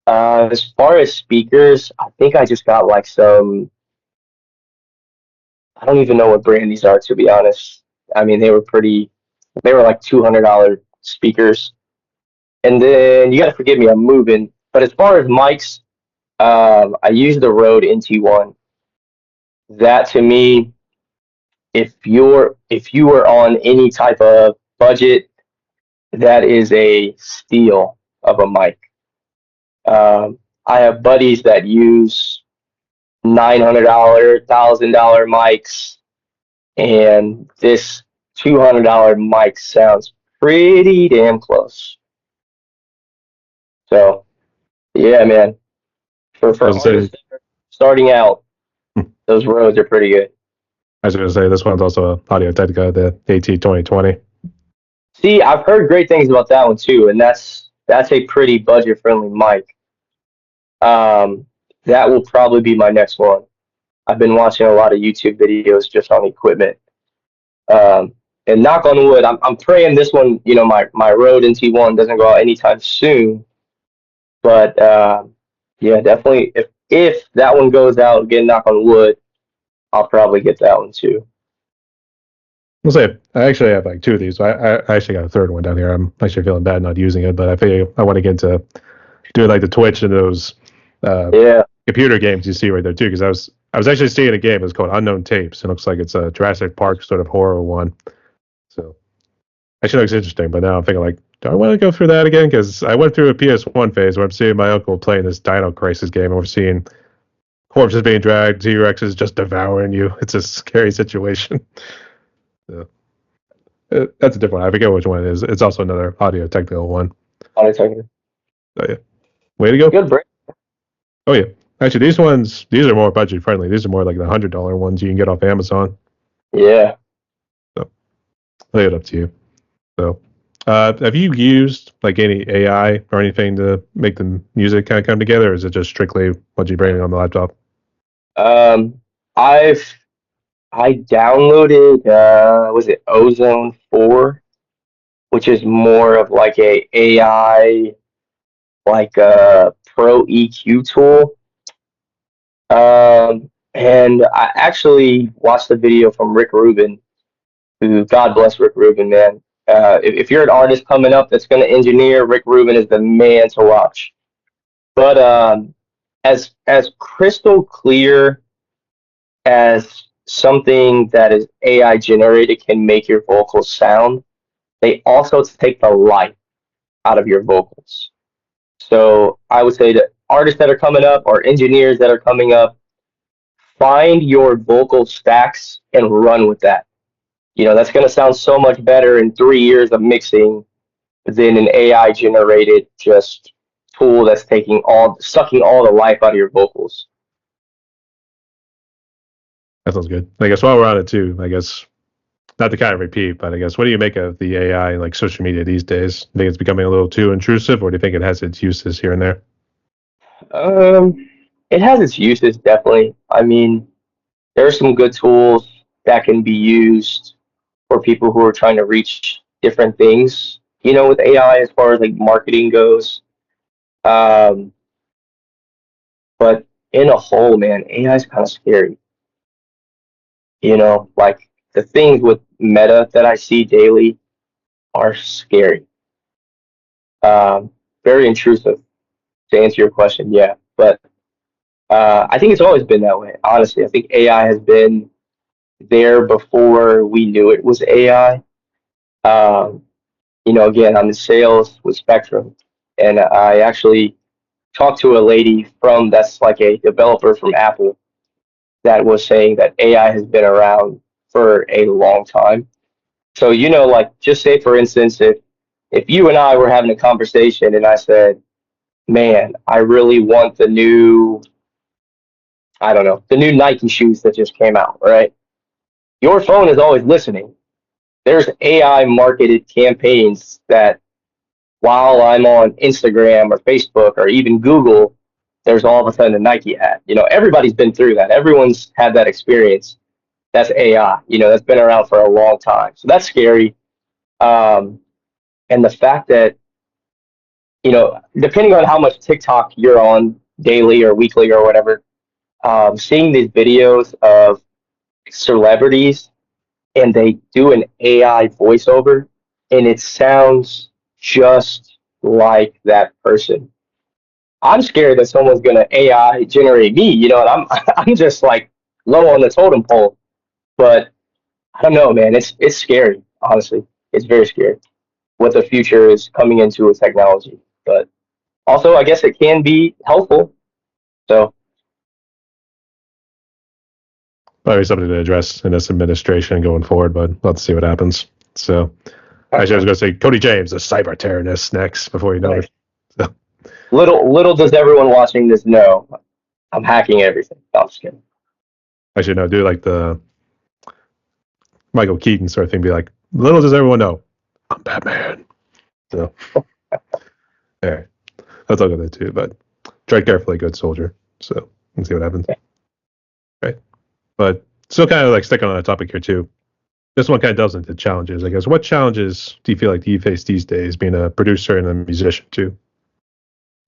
As far as speakers, I think I just got like some. I don't even know what brand these are, to be honest. I mean, they were pretty. They were like $200 speakers. And then you got to forgive me, I'm moving. But as far as mics, I use the Rode NT1. That to me, if you are on any type of budget, that is a steal of a mic. I have buddies that use $900, $1,000 mics, and this $200 mic sounds pretty damn close. So yeah, man, for artists that are starting out, those Rodes are pretty good. I was going to say this one's also Audio Technica, the AT2020. See, I've heard great things about that one too, and that's a pretty budget friendly mic. Um, that will probably be my next one. I've been watching a lot of YouTube videos just on equipment. And knock on wood, I'm praying this one, my Rode NT1 doesn't go out anytime soon. But yeah, definitely, if that one goes out, again, knock on wood, I'll probably get that one too. I'll say I actually have like two of these. I actually got a third one down here. I'm actually feeling bad not using it, but I feel I want to get into doing like the Twitch and those Yeah. computer games you see right there too. Because I was actually seeing a game. It's called Unknown Tapes. It looks like it's a Jurassic Park sort of horror one. So actually looks interesting. But now I'm thinking like, do I want to go through that again? Because I went through a PS1 phase where I'm seeing my uncle playing this Dino Crisis game, and we're seeing corpses being dragged, T-Rexes just devouring you. It's a scary situation. So, that's a different one. I forget which one it is. It's also another audio technical one. Audio Technica. Oh yeah, way to go. Good break. Oh yeah. Actually, these are more budget friendly. These are more like the $100 ones you can get off Amazon. Yeah. So, I'll leave it up to you. So, have you used like any AI or anything to make the music kind of come together, or is it just strictly what you bring on the laptop? Um, I downloaded was it Ozone 4, which is more of like a AI like a pro EQ tool. And I actually watched the video from Rick Rubin, who, God bless Rick Rubin, man. If you're an artist coming up that's going to engineer, Rick Rubin is the man to watch. But as crystal clear as something that is AI generated can make your vocals sound, they also take the life out of your vocals. So I would say to artists that are coming up or engineers that are coming up, find your vocal stacks and run with that. That's going to sound so much better in 3 years of mixing than an AI generated just tool that's sucking all the life out of your vocals. That sounds good. I guess while we're on it too, I guess not to kind of repeat, but I guess what do you make of the AI and like social media these days? Do you think it's becoming a little too intrusive, or do you think it has its uses here and there? It has its uses, definitely. I mean, there are some good tools that can be used for people who are trying to reach different things, with AI as far as like marketing goes. Um, but in a whole, man, AI is kind of scary. Like the things with Meta that I see daily are scary. Um, Very intrusive to answer your question, yeah. But I think it's always been that way. Honestly, I think AI has been there before we knew it was AI. Um, again, I'm in sales with Spectrum, and I actually talked to a lady that's like a developer from Apple that was saying that AI has been around for a long time. So, like just say for instance, if you and I were having a conversation and I said, man, I really want I don't know, the new Nike shoes that just came out, right? Your phone is always listening. There's AI marketed campaigns that while I'm on Instagram or Facebook or even Google, there's all of a sudden a Nike ad. Everybody's been through that. Everyone's had that experience. That's AI. That's been around for a long time. So that's scary. Um, and the fact that, depending on how much TikTok you're on daily or weekly or whatever, seeing these videos of celebrities and they do an AI voiceover and it sounds just like that person. I'm scared that someone's gonna AI generate me, and I'm just like low on the totem pole. But I don't know, man. It's scary, honestly. It's very scary what the future is coming into with technology. But also, I guess it can be helpful. So, Probably something to address in this administration going forward, but let's see what happens. So, actually, I was going to say Cody James, a cyber terrorist, next before you know right. it. So, Little does everyone watching this know, I'm hacking everything. No, I'm just kidding. actually, no, do like the Michael Keaton sort of thing. Be like, little does everyone know, I'm Batman. So, yeah, that's all good too. But tread carefully, good soldier. So, let's see what happens. Right. But still kind of like sticking on the topic here too. This one kind of delves into challenges, I guess. What challenges do you feel like you face these days being a producer and a musician too?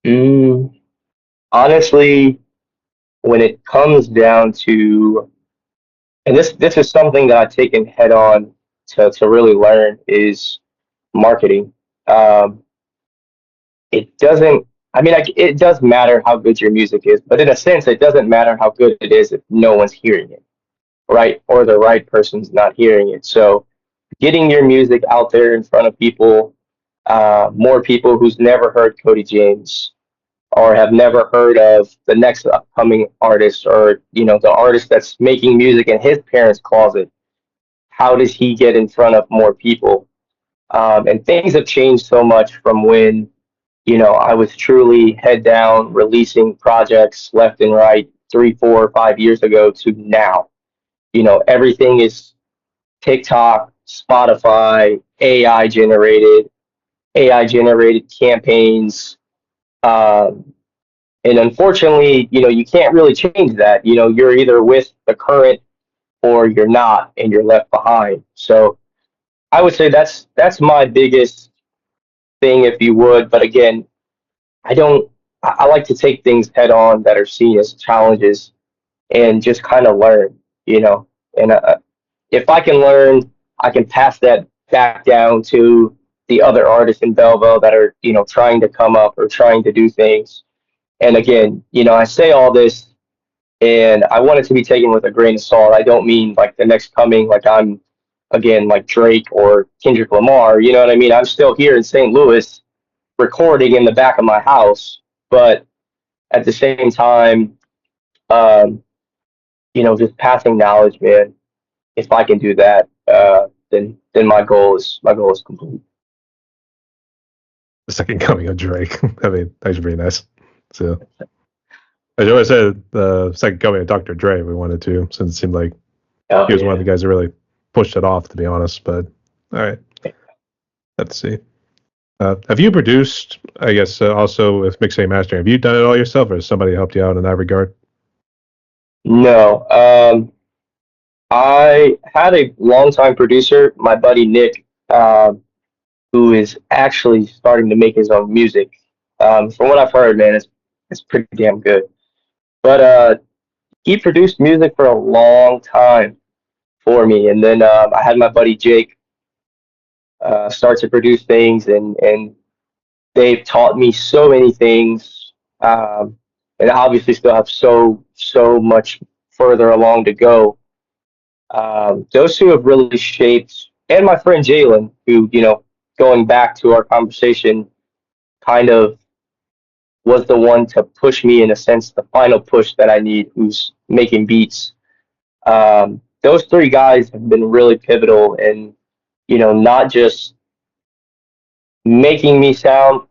Mm, honestly, when it comes down to, and this is something that I've taken head on to really learn is marketing. Um, it doesn't, I mean, it does matter how good your music is, but in a sense, it doesn't matter how good it is if no one's hearing it, right? Or the right person's not hearing it. So getting your music out there in front of people, more people who's never heard Cody James or have never heard of the next upcoming artist or, the artist that's making music in his parents' closet. How does he get in front of more people? And things have changed so much from when I was truly head down releasing projects left and right 3, 4, 5 years ago to now. Everything is TikTok, Spotify, AI generated campaigns. Um, and unfortunately, you can't really change that. You're either with the current or you're not, and you're left behind. So I would say that's my biggest thing, if you would. But again, I don't. I like to take things head on that are seen as challenges and just kind of learn, And if I can learn, I can pass that back down to the other artists in Belleville that are, trying to come up or trying to do things. And again, I say all this and I want it to be taken with a grain of salt. I don't mean like the next coming, like I'm again like Drake or Kendrick Lamar. You know what I mean? I'm still here in St. Louis recording in the back of my house, but at the same time, um, just passing knowledge, man. If I can do that, then my goal is complete. The second coming of Drake. I mean, that should be nice. So, as you always said, the second coming of Dr. Dre, we wanted to, since it seemed like Oh he was one of yeah. the guys that really pushed it off, to be honest. But all right, let's see. Have you produced? I guess also with mixing and mastering, have you done it all yourself, or has somebody helped you out in that regard? No. I had a longtime producer, my buddy Nick, who is actually starting to make his own music. From what I've heard, man, it's pretty damn good. But he produced music for a long time for me, and then I had my buddy Jake start to produce things, and they've taught me so many things, and obviously still have so much further along to go. Those two have really shaped, and my friend Jalen, who going back to our conversation, kind of was the one to push me, in a sense, the final push that I need, who's making beats. Those three guys have been really pivotal in, not just making me sound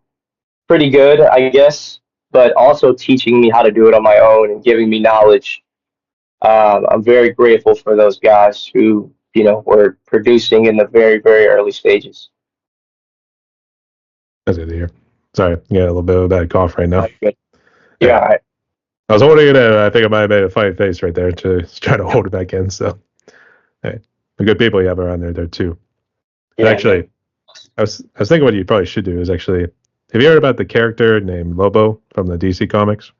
pretty good, I guess, but also teaching me how to do it on my own and giving me knowledge. I'm very grateful for those guys who, were producing in the very, very early stages. That's good to hear. Sorry, yeah, a little bit of a bad cough right now. Yeah, Yeah. I, I was holding it in. I think I might have made a funny face right there to try to hold it back in. So, hey, the good people you have around there too. And yeah. actually, I was thinking what you probably should do is actually, have you heard about the character named Lobo from the DC comics?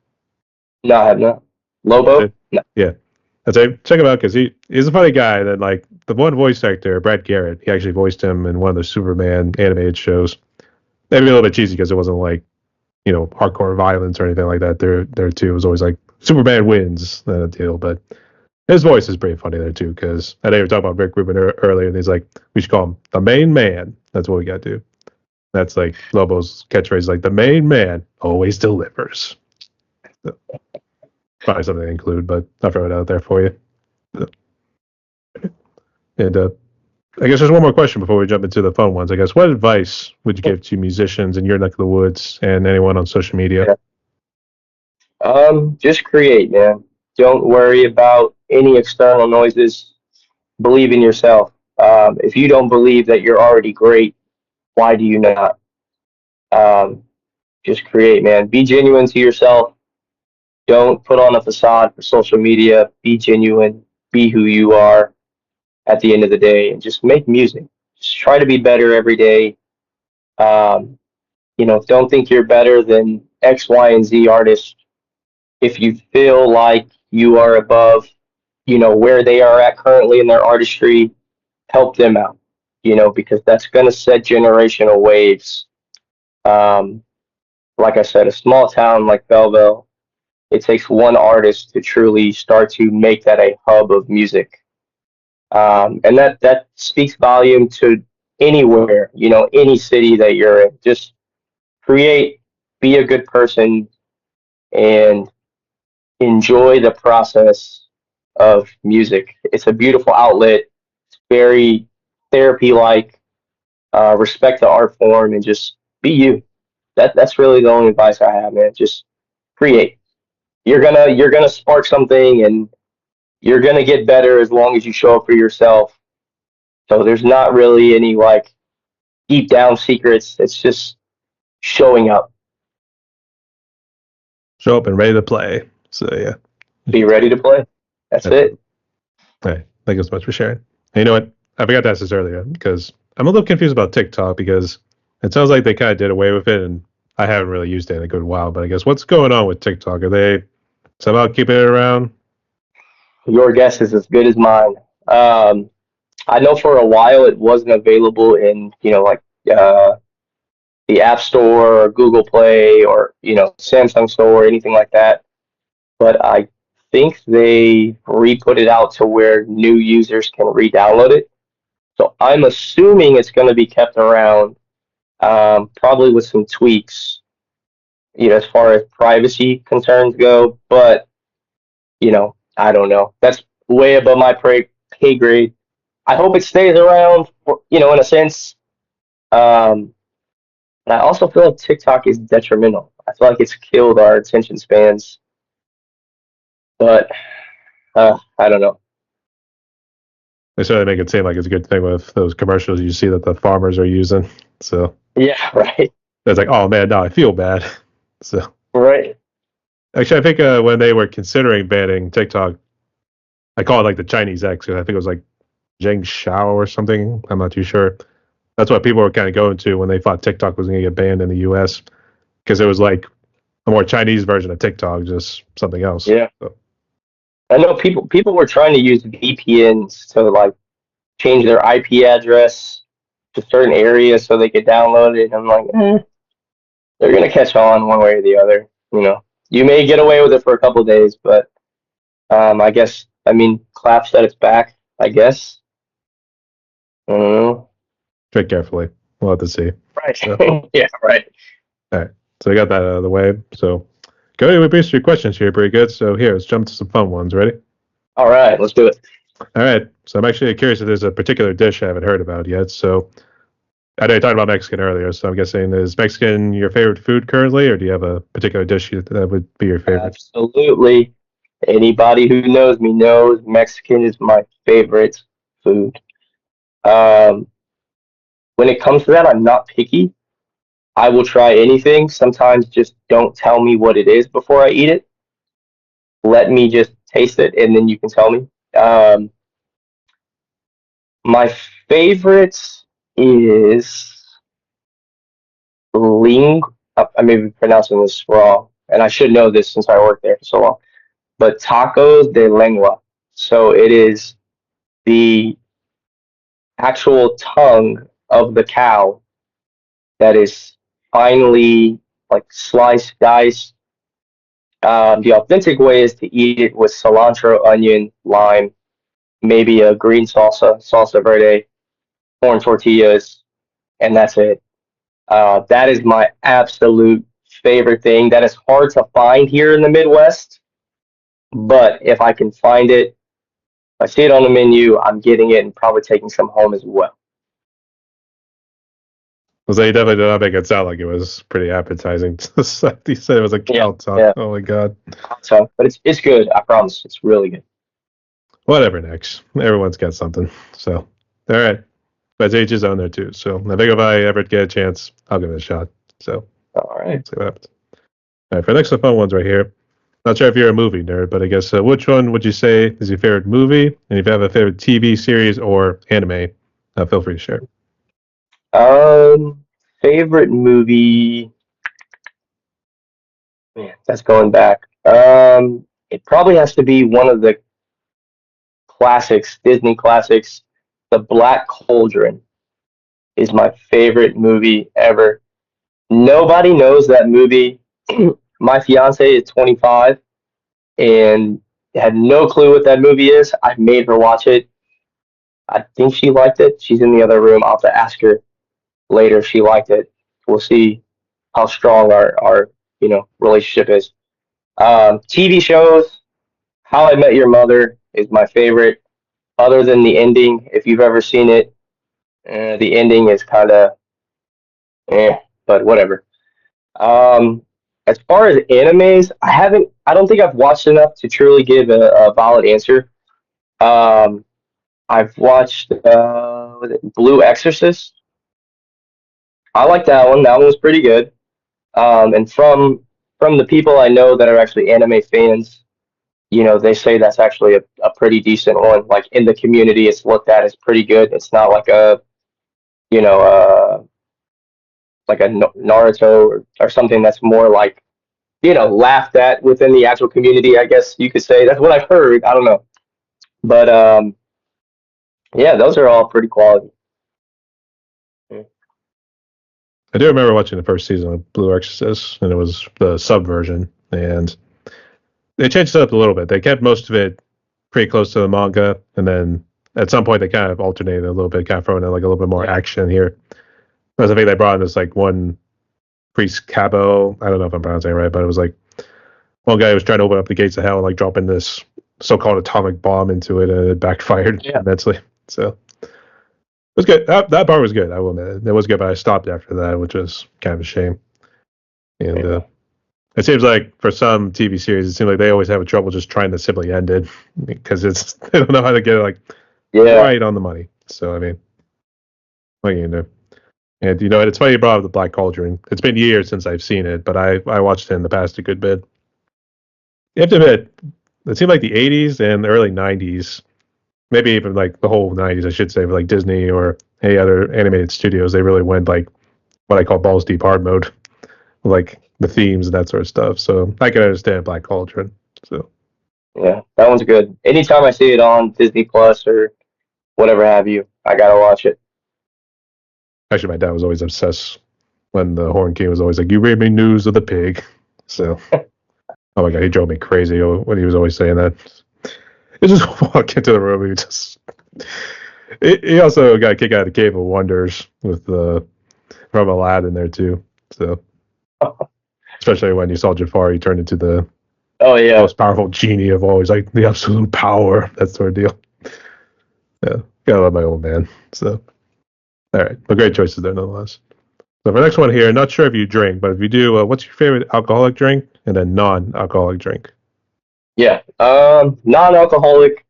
No, I have not. Lobo? No. Yeah. I'd say check him out because he's a funny guy. That like the one voice actor, Brad Garrett, he actually voiced him in one of the Superman animated shows. Maybe a little bit cheesy because it wasn't like hardcore violence or anything like that. There too, it was always like Superman wins deal. But his voice is pretty funny there too because I know you were talking about Rick Rubin earlier, and he's like, we should call him the main man. That's what we got to do. That's like Lobo's catchphrase, like the main man always delivers. So, probably something to include, but I'll throw it out there for you. And I guess there's one more question before we jump into the fun ones. I guess what advice would you give to musicians in your neck of the woods and anyone on social media? Just create, man. Don't worry about any external noises. Believe in yourself. If you don't believe that you're already great, why do you not? Just create, man. Be genuine to yourself. Don't put on a facade for social media. Be genuine. Be who you are at the end of the day, and just make music. Just try to be better every day. Don't think you're better than X, Y, and Z artists. If you feel like you are above, where they are at currently in their artistry, help them out, because that's going to set generational waves. Like I said, a small town like Belleville, it takes one artist to truly start to make that a hub of music. And that speaks volume to anywhere, any city that you're in. Just create, be a good person, and enjoy the process of music. It's a beautiful outlet. It's very therapy-like. Respect the art form and just be you. That's really the only advice I have, man. Just create. You're gonna spark something, and you're gonna get better as long as you show up for yourself. So there's not really any like deep down secrets. It's just showing up. Show up and ready to play. So yeah, Be ready to play. That's it. Hey, thank you so much for sharing. And you know what? I forgot to ask this earlier because I'm a little confused about TikTok because it sounds like they kind of did away with it, and I haven't really used it in a good while. But I guess what's going on with TikTok? Are they somehow keeping it around? Your guess is as good as mine. I know for a while it wasn't available in, like the App Store or Google Play or, Samsung Store or anything like that. But I think they re-put it out to where new users can re-download it. So I'm assuming it's going to be kept around, probably with some tweaks, as far as privacy concerns go. But, I don't know. That's way above my pay grade. I hope it stays around, in a sense. And I also feel like TikTok is detrimental. I feel like it's killed our attention spans. But I don't know. They certainly make it seem like it's a good thing with those commercials you see that the farmers are using. So Yeah, right. it's like, oh man, now I feel bad. So Right. actually, I think when they were considering banning TikTok, I call it like the Chinese X. I think it was like Zheng Shao or something. I'm not too sure. That's what people were kind of going to when they thought TikTok was going to get banned in the U.S. because it was like a more Chinese version of TikTok, just something else. Yeah. So, I know people were trying to use VPNs to like change their IP address to certain areas so they could download it. And I'm like, they're gonna catch on one way or the other. You may get away with it for a couple of days, but I guess Clap said it's back. I guess. I don't know. tread carefully. We'll have to see. Right. So, Yeah, right. all right. So I got that out of the way. So, Cody, we based your questions here pretty good. So here, let's jump to some fun ones. Ready? All right, let's do it. All right. So I'm actually curious if there's a particular dish I haven't heard about yet. So I know you talked about Mexican earlier, so I'm guessing is Mexican your favorite food currently, or do you have a particular dish that would be your favorite? Absolutely. Anybody who knows me knows Mexican is my favorite food. Um, when it comes to that, I'm not picky. I will try anything. Sometimes just don't tell me what it is before I eat it. Let me just taste it, and then you can tell me. Um, my favorite is ling. I may be pronouncing this wrong, and I should know this since I worked there for so long. But tacos de lengua. So it is the actual tongue of the cow that is finely like sliced, diced. The authentic way is to eat it with cilantro, onion, lime, maybe a green salsa, salsa verde, corn tortillas, and that's it. That is my absolute favorite thing. That is hard to find here in the Midwest, but if I can find it, if I see it on the menu, I'm getting it and probably taking some home as well. So you definitely did not make it sound like it was pretty appetizing. You said it was a Yeah, cow tongue. yeah. Oh my god. So, but it's good. I promise. It's really good. Whatever next. Everyone's got something. So, all right. But each his own there too. So I think if I ever get a chance, I'll give it a shot. So All right. see what happens. All right, for the next fun ones right here. Not sure if you're a movie nerd, but I guess which one would you say is your favorite movie? And if you have a favorite TV series or anime, feel free to share. Favorite movie. Man, that's going back. It probably has to be one of the classics, Disney classics. The Black Cauldron is my favorite movie ever. Nobody knows that movie. My fiance is 25 and had no clue what that movie is. I made her watch it. I think she liked it. She's in the other room. I'll have to ask her later if she liked it. We'll see how strong our relationship is. TV shows. How I Met Your Mother is my favorite. Other than the ending, if you've ever seen it, the ending is kind of but whatever. Um, as far as animes, I haven't. I don't think I've watched enough to truly give a valid answer. Um, I've watched was it Blue Exorcist. I like that one. That one was pretty good. And from the people I know that are actually anime fans, they say that's actually a pretty decent one. Like in the community, it's looked at as pretty good. It's not like you know, uh, like a Naruto or something that's more like, laughed at within the actual community, I guess you could say. That's what I've heard. I don't know. But yeah, those are all pretty quality. I do remember watching the first season of Blue Exorcist, and it was the sub version, and they changed it up a little bit. They kept most of it pretty close to the manga, and then at some point they kind of alternated a little bit, kind of throwing in like a little bit more action here. Because I think they brought in this like one priest Cabo. I don't know if I'm pronouncing it right, but it was like one guy who was trying to open up the gates of hell and like dropping this so-called atomic bomb into it, and it backfired immensely. So it was good. That part was good. I will admit it was good, but I stopped after that, which was kind of a shame. And it seems like for some TV series, it seems like they always have trouble just trying to simply end it because they don't know how to get it like right on the money. So I mean, what can you do? And it's funny you brought up the Black Cauldron. It's been years since I've seen it, but I watched it in the past a good bit. You have to admit, it seemed like the 80s and the early 90s, maybe even like the whole 90s, I should say, for like Disney or any other animated studios, they really went like what I call balls deep hard mode, like the themes and that sort of stuff. So I can understand Black Cauldron. So yeah, that one's good. Anytime I see it on Disney Plus or whatever have you, I gotta watch it. actually, my dad was always obsessed when the Horn King was always like, "You read me news of the pig." So, oh my god, he drove me crazy when he was always saying that. He just walk into the room. He also got a kick out of the Cave of Wonders with the from Aladdin there too. So especially when you saw Jafar, he turned into the Oh yeah. most powerful genie of all. He's like the absolute power. That sort of deal. Yeah, gotta love my old man. So all right, but great choices there nonetheless. So for the next one here, not sure if you drink, but if you do, what's your favorite alcoholic drink and then non-alcoholic drink? Yeah. Non-alcoholic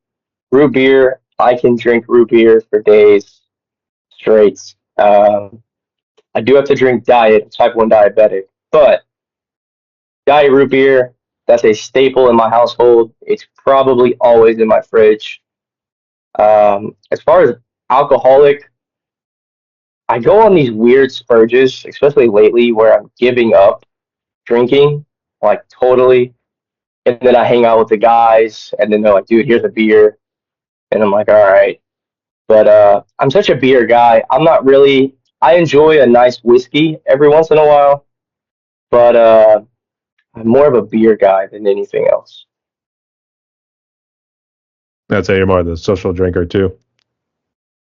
root beer. I can drink root beer for days straight. I do have to drink diet, type 1 diabetic, but diet root beer, that's a staple in my household. It's probably always in my fridge. As far as alcoholic, I go on these weird spurges, especially lately, where I'm giving up drinking, like totally. And then I hang out with the guys, and then they're like, dude, here's a beer. And I'm like, all right. But I'm such a beer guy. I'm not really, I enjoy a nice whiskey every once in a while, but I'm more of a beer guy than anything else. I'd say you're more the social drinker too.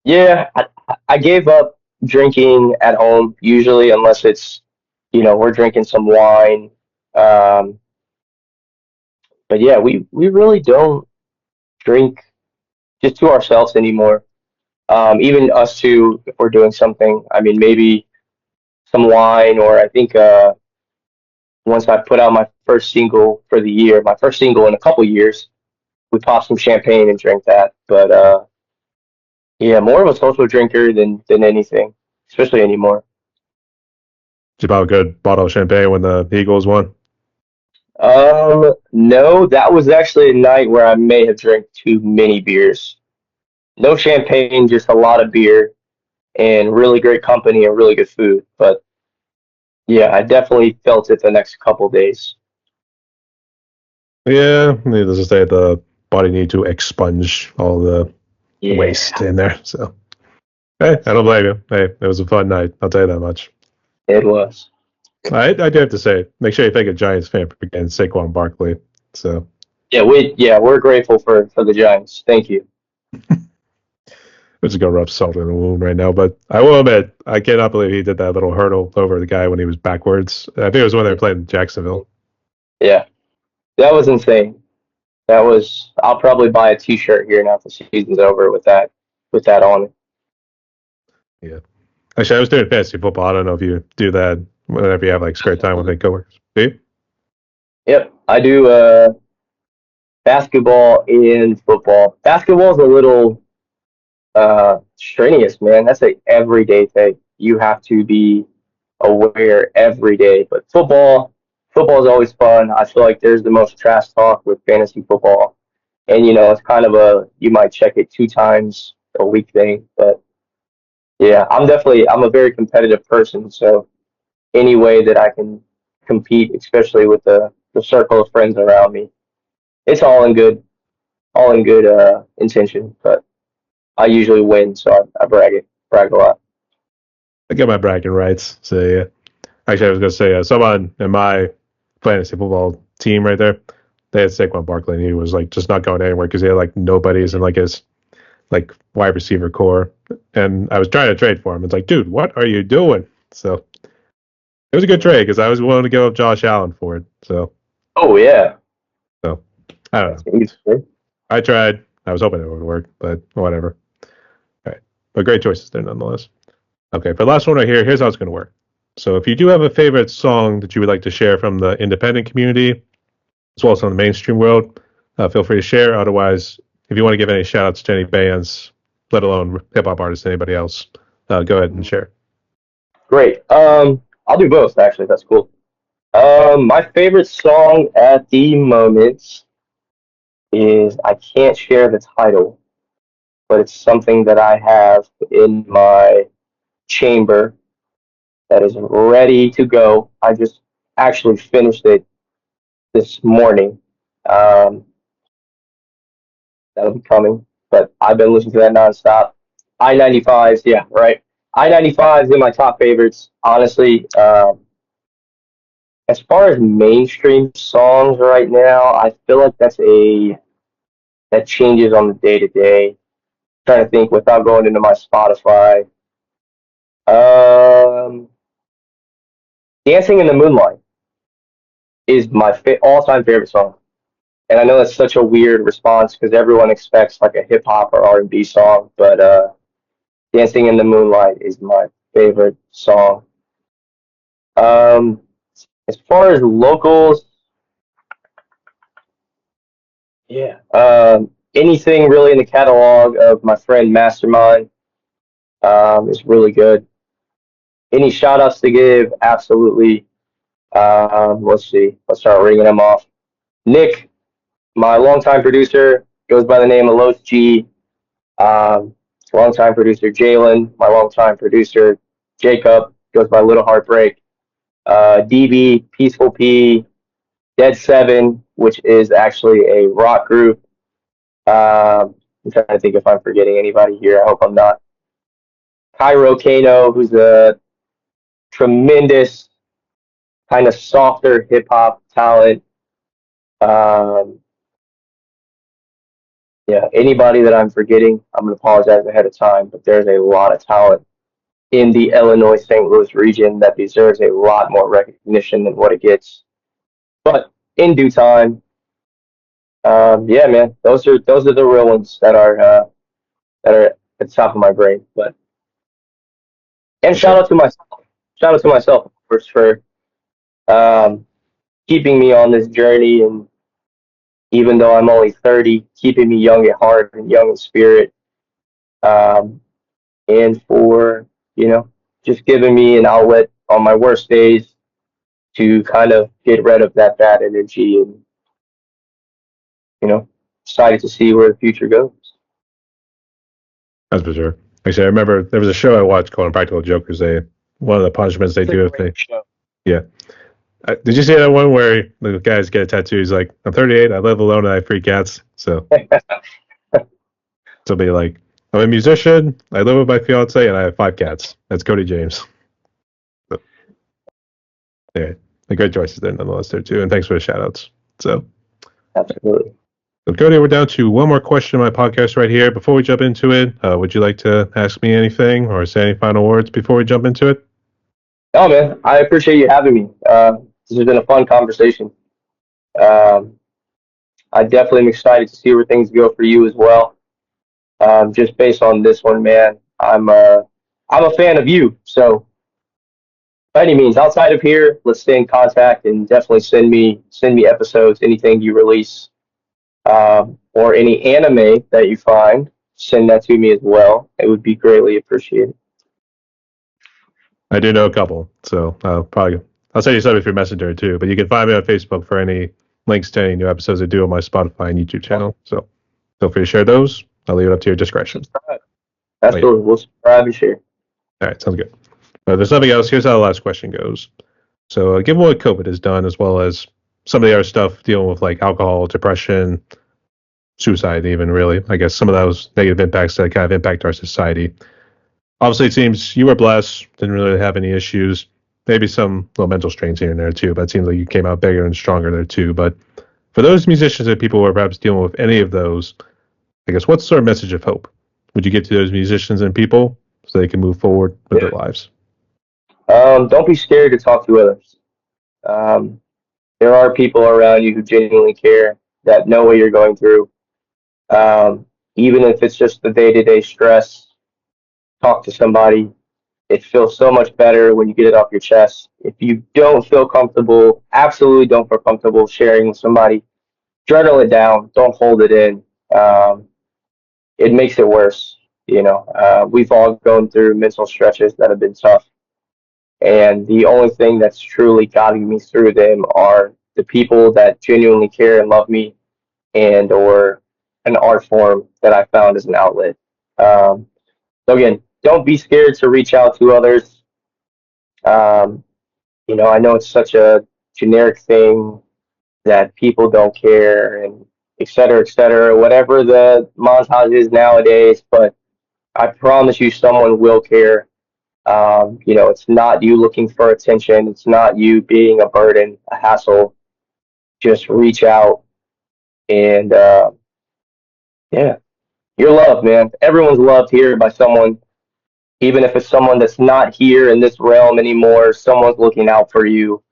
Yeah, I gave up drinking at home usually, unless it's, we're drinking some wine. Um, but yeah, we really don't drink just to ourselves anymore. Even us two, if we're doing something, I mean, maybe some wine, or I think once I put out my first single for the year, my first single in a couple years, we popped some champagne and drank that. But yeah, more of a social drinker than anything, especially anymore. Did you buy a good bottle of champagne when the Eagles won? No, that was actually a night where I may have drank too many beers. No champagne, just a lot of beer and really great company and really good food. But yeah, I definitely felt it the next couple days. Yeah, needless to say, the body need to expunge all the waste Yeah, in there. So, hey, I don't blame you. Hey, it was a fun night. I'll tell you that much. it was. I do have to say, make sure you thank a Giants fan for getting Saquon Barkley. So, We're grateful for the Giants. Thank you. we're just gonna rub salt in the wound right now. But I will admit, I cannot believe he did that little hurdle over the guy when he was backwards. I think it was when they were playing Jacksonville. Yeah, that was insane. That was. I'll probably buy a T-shirt here now if the season's over with that on it. Yeah. Actually, I was doing fantasy football. I don't know if you do that whenever you have like spare time with your coworkers. Do you? Yep, I do basketball and football. Basketball is a little strenuous, man. That's a everyday thing. You have to be aware every day. But football is always fun. I feel like there's the most trash talk with fantasy football, and it's kind of you might check it 2 times a week thing. But yeah, I'm a very competitive person, so any way that I can compete, especially with the circle of friends around me, it's all in good intention. But I usually win, so I brag a lot. I get my bragging rights. So yeah. Actually, I was gonna say someone in my fantasy football team right there, they had Saquon Barkley, and he was like just not going anywhere because he had like nobodies in like his like wide receiver core. And I was trying to trade for him. It's like, dude, what are you doing? So it was a good trade because I was willing to give up Josh Allen for it. Oh yeah, So I don't that's know. easy. I tried. I was hoping it would work, but whatever. All right. But great choices there nonetheless. Okay, for the last one right here, here's how it's going to work. So if you do have a favorite song that you would like to share from the independent community, as well as from the mainstream world, feel free to share. Otherwise, if you want to give any shout outs to any bands, let alone hip hop artists, anybody else, go ahead and share. Great. I'll do both actually. That's cool. My favorite song at the moment is I can't share the title, but it's something that I have in my chamber that is ready to go. I just actually finished it this morning. Um, that'll be coming, but I've been listening to that nonstop. I-95s, yeah, right. I-95s in my top favorites, honestly. As far as mainstream songs right now, I feel like that changes on the day to day. Trying to think without going into my Spotify. Dancing in the Moonlight is my all-time favorite song. And I know that's such a weird response because everyone expects like a hip hop or R&B song, but Dancing in the Moonlight is my favorite song. Um, as far as locals, yeah, anything really in the catalog of my friend Mastermind is really good. Any shout outs to give? Absolutely. Let's see. Let's start ringing them off. Nick, my longtime producer, goes by the name of Los G. Um, Longtime producer Jalen, my longtime producer Jacob, goes by Little Heartbreak. DB, Peaceful P, Dead Seven, which is actually a rock group. I'm trying to think if I'm forgetting anybody here. I hope I'm not. Cairo Kano, who's a tremendous kind of softer hip hop talent. Um, yeah, anybody that I'm forgetting, I'm going to apologize ahead of time, but there's a lot of talent in the Illinois St. Louis region that deserves a lot more recognition than what it gets. But in due time, yeah, man, those are the real ones that are at the top of my brain. But and For sure. shout out to myself, of course, for um, keeping me on this journey, and even though I'm only 30, keeping me young at heart and young in spirit, um, and for you know just giving me an outlet on my worst days to kind of get rid of that bad energy and you know excited to see where the future goes. That's for sure. Like I said, I remember there was a show I watched called Impractical Jokers. One of the punishments they It's a do if they, great show. yeah. Did you see that one where the guys get a tattoo? He's like, I'm 38, I live alone, and I have 3 cats. So it'll be like, I'm a musician, I live with my fiance, and I have 5 cats. That's Cody James. So, yeah, a great choices there nonetheless there too. And thanks for the shout outs. So, Absolutely. so Cody, we're down to one more question on my podcast right here. Before we jump into it, would you like to ask me anything or say any final words before we jump into it? Oh man, I appreciate you having me. This has been a fun conversation. Um, I definitely am excited to see where things go for you as well. Just based on this one, man, I'm a fan of you. So by any means, outside of here, let's stay in contact and definitely send me episodes, anything you release, or any anime that you find. Send that to me as well. It would be greatly appreciated. I do know a couple, so I'll send you some if you're messenger too. But you can find me on Facebook for any links to any new episodes I do on my Spotify and YouTube channel. So feel free to share those. I'll leave it up to your discretion. Oh, yeah. Absolutely, we'll subscribe and share. All right, sounds good. There's nothing else. Here's how the last question goes. So, given what COVID has done, as well as some of the other stuff dealing with like alcohol, depression, suicide, even really, I guess some of those negative impacts that kind of impact our society. Obviously, it seems you were blessed, didn't really have any issues. Maybe some little mental strains here and there too, but it seems like you came out bigger and stronger there too. But for those musicians and people who are perhaps dealing with any of those, I guess what's sort of message of hope would you give to those musicians and people so they can move forward with their lives? Don't be scared to talk to others. Um, there are people around you who genuinely care, that know what you're going through. Um, Even if it's just the day-to-day stress, talk to somebody. It feels so much better when you get it off your chest. If you don't feel comfortable, absolutely don't feel comfortable sharing with somebody, journal it down. Don't hold it in. Um, it makes it worse. We've all gone through mental stretches that have been tough. And the only thing that's truly guiding me through them are the people that genuinely care and love me, and or an art form that I found as an outlet. Um, so again, don't be scared to reach out to others. Um, I know it's such a generic thing that people don't care and et cetera, whatever the montage is nowadays, but I promise you someone will care. It's not you looking for attention. It's not you being a burden, a hassle. Just reach out and, yeah, you're loved, man. Everyone's loved here by someone, even if it's someone that's not here in this realm anymore, someone's looking out for you,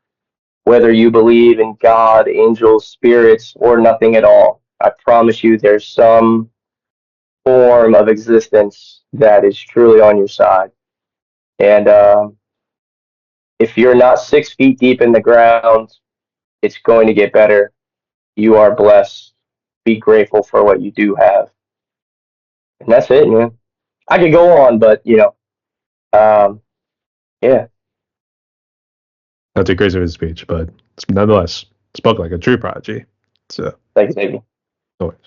whether you believe in God, angels, spirits, or nothing at all. I promise you there's some form of existence that is truly on your side. And if you're not 6 feet deep in the ground, it's going to get better. You are blessed. Be grateful for what you do have. And that's it, man. I could go on, but, yeah. Not too crazy of a speech, but nonetheless, spoke like a true prodigy. So, Thank you. always.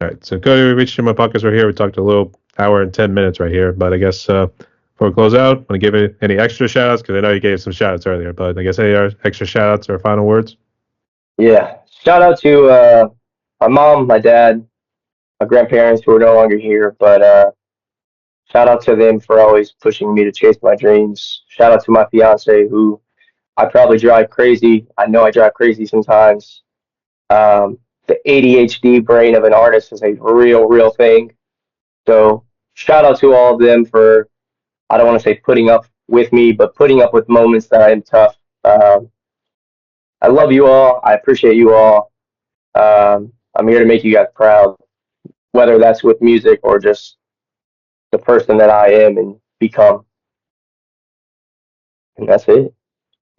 All right. So, Cody, we reached my podcast right here. We talked a little hour and 10 minutes right here, but I guess before we close out, want to give it any extra shout outs? Because I know you gave some shout outs earlier, but I guess any extra shout outs or final words? Yeah. Shout out to my mom, my dad, my grandparents who are no longer here, but shout out to them for always pushing me to chase my dreams. Shout out to my fiance who I probably drive crazy. I know I drive crazy sometimes. The ADHD brain of an artist is a real thing. So shout out to all of them for, I don't want to say putting up with me, but putting up with moments that I am tough. I love you all. I appreciate you all. I'm here to make you guys proud, whether that's with music or just the person that I am and become. And that's it.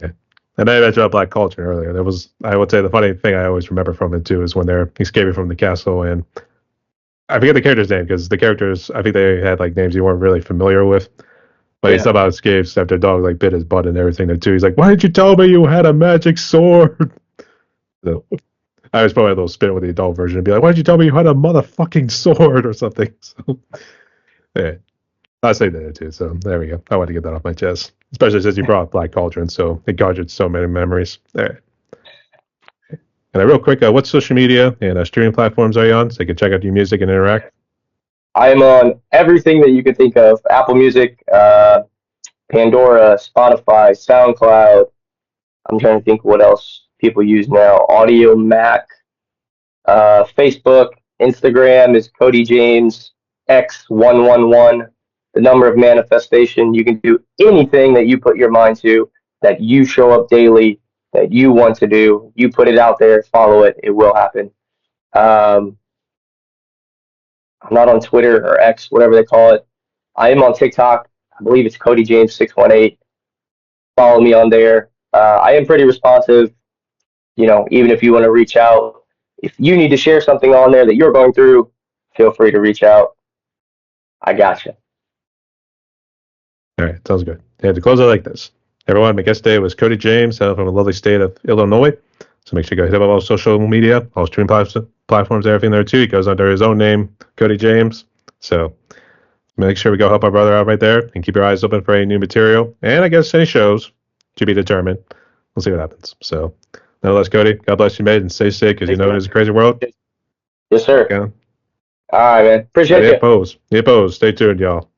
Yeah. And I mentioned about black culture earlier. There was, I would say, the funny thing I always remember from it too is when they're escaping from the castle, and I forget the character's name because the characters, I think they had like names you weren't really familiar with. But he somehow escapes after a dog like bit his butt and everything there too. He's like, "Why did you tell me you had a magic sword?" So I was probably a little spit with the adult version and be like, "Why did you tell me you had a motherfucking sword or something?" So yeah, I say that too. So there we go. I wanted to get that off my chest, especially since you brought up black culture and so it conjured so many memories. All right. And real quick, what social media and streaming platforms are you on so you can check out your music and interact? I am on everything that you could think of: Apple Music, Pandora, Spotify, SoundCloud. I'm trying to think what else people use now. Audio Mac, Facebook, Instagram is Cody James X111. The number of manifestation. You can do anything that you put your mind to, that you show up daily, that you want to do. You put it out there, follow it. It will happen. I'm not on Twitter or X, whatever they call it. I am on TikTok. I believe it's Cody James 618. Follow me on there. I am pretty responsive. Even if you want to reach out, if you need to share something on there that you're going through, feel free to reach out. I got you. All right, sounds good. Yeah, to close out like this. Everyone, my guest today was Cody James, from the lovely state of Illinois. So make sure you go hit up all social media, all streaming platforms, everything there too. He goes under his own name, Cody James. So make sure we go help our brother out right there and keep your eyes open for any new material. And I guess any shows to be determined. We'll see what happens. So nonetheless, Cody, God bless you, mate, and stay safe because you know it is a crazy world. Yes, sir. Okay. All right, man. Appreciate you. The opposed. Stay tuned, y'all.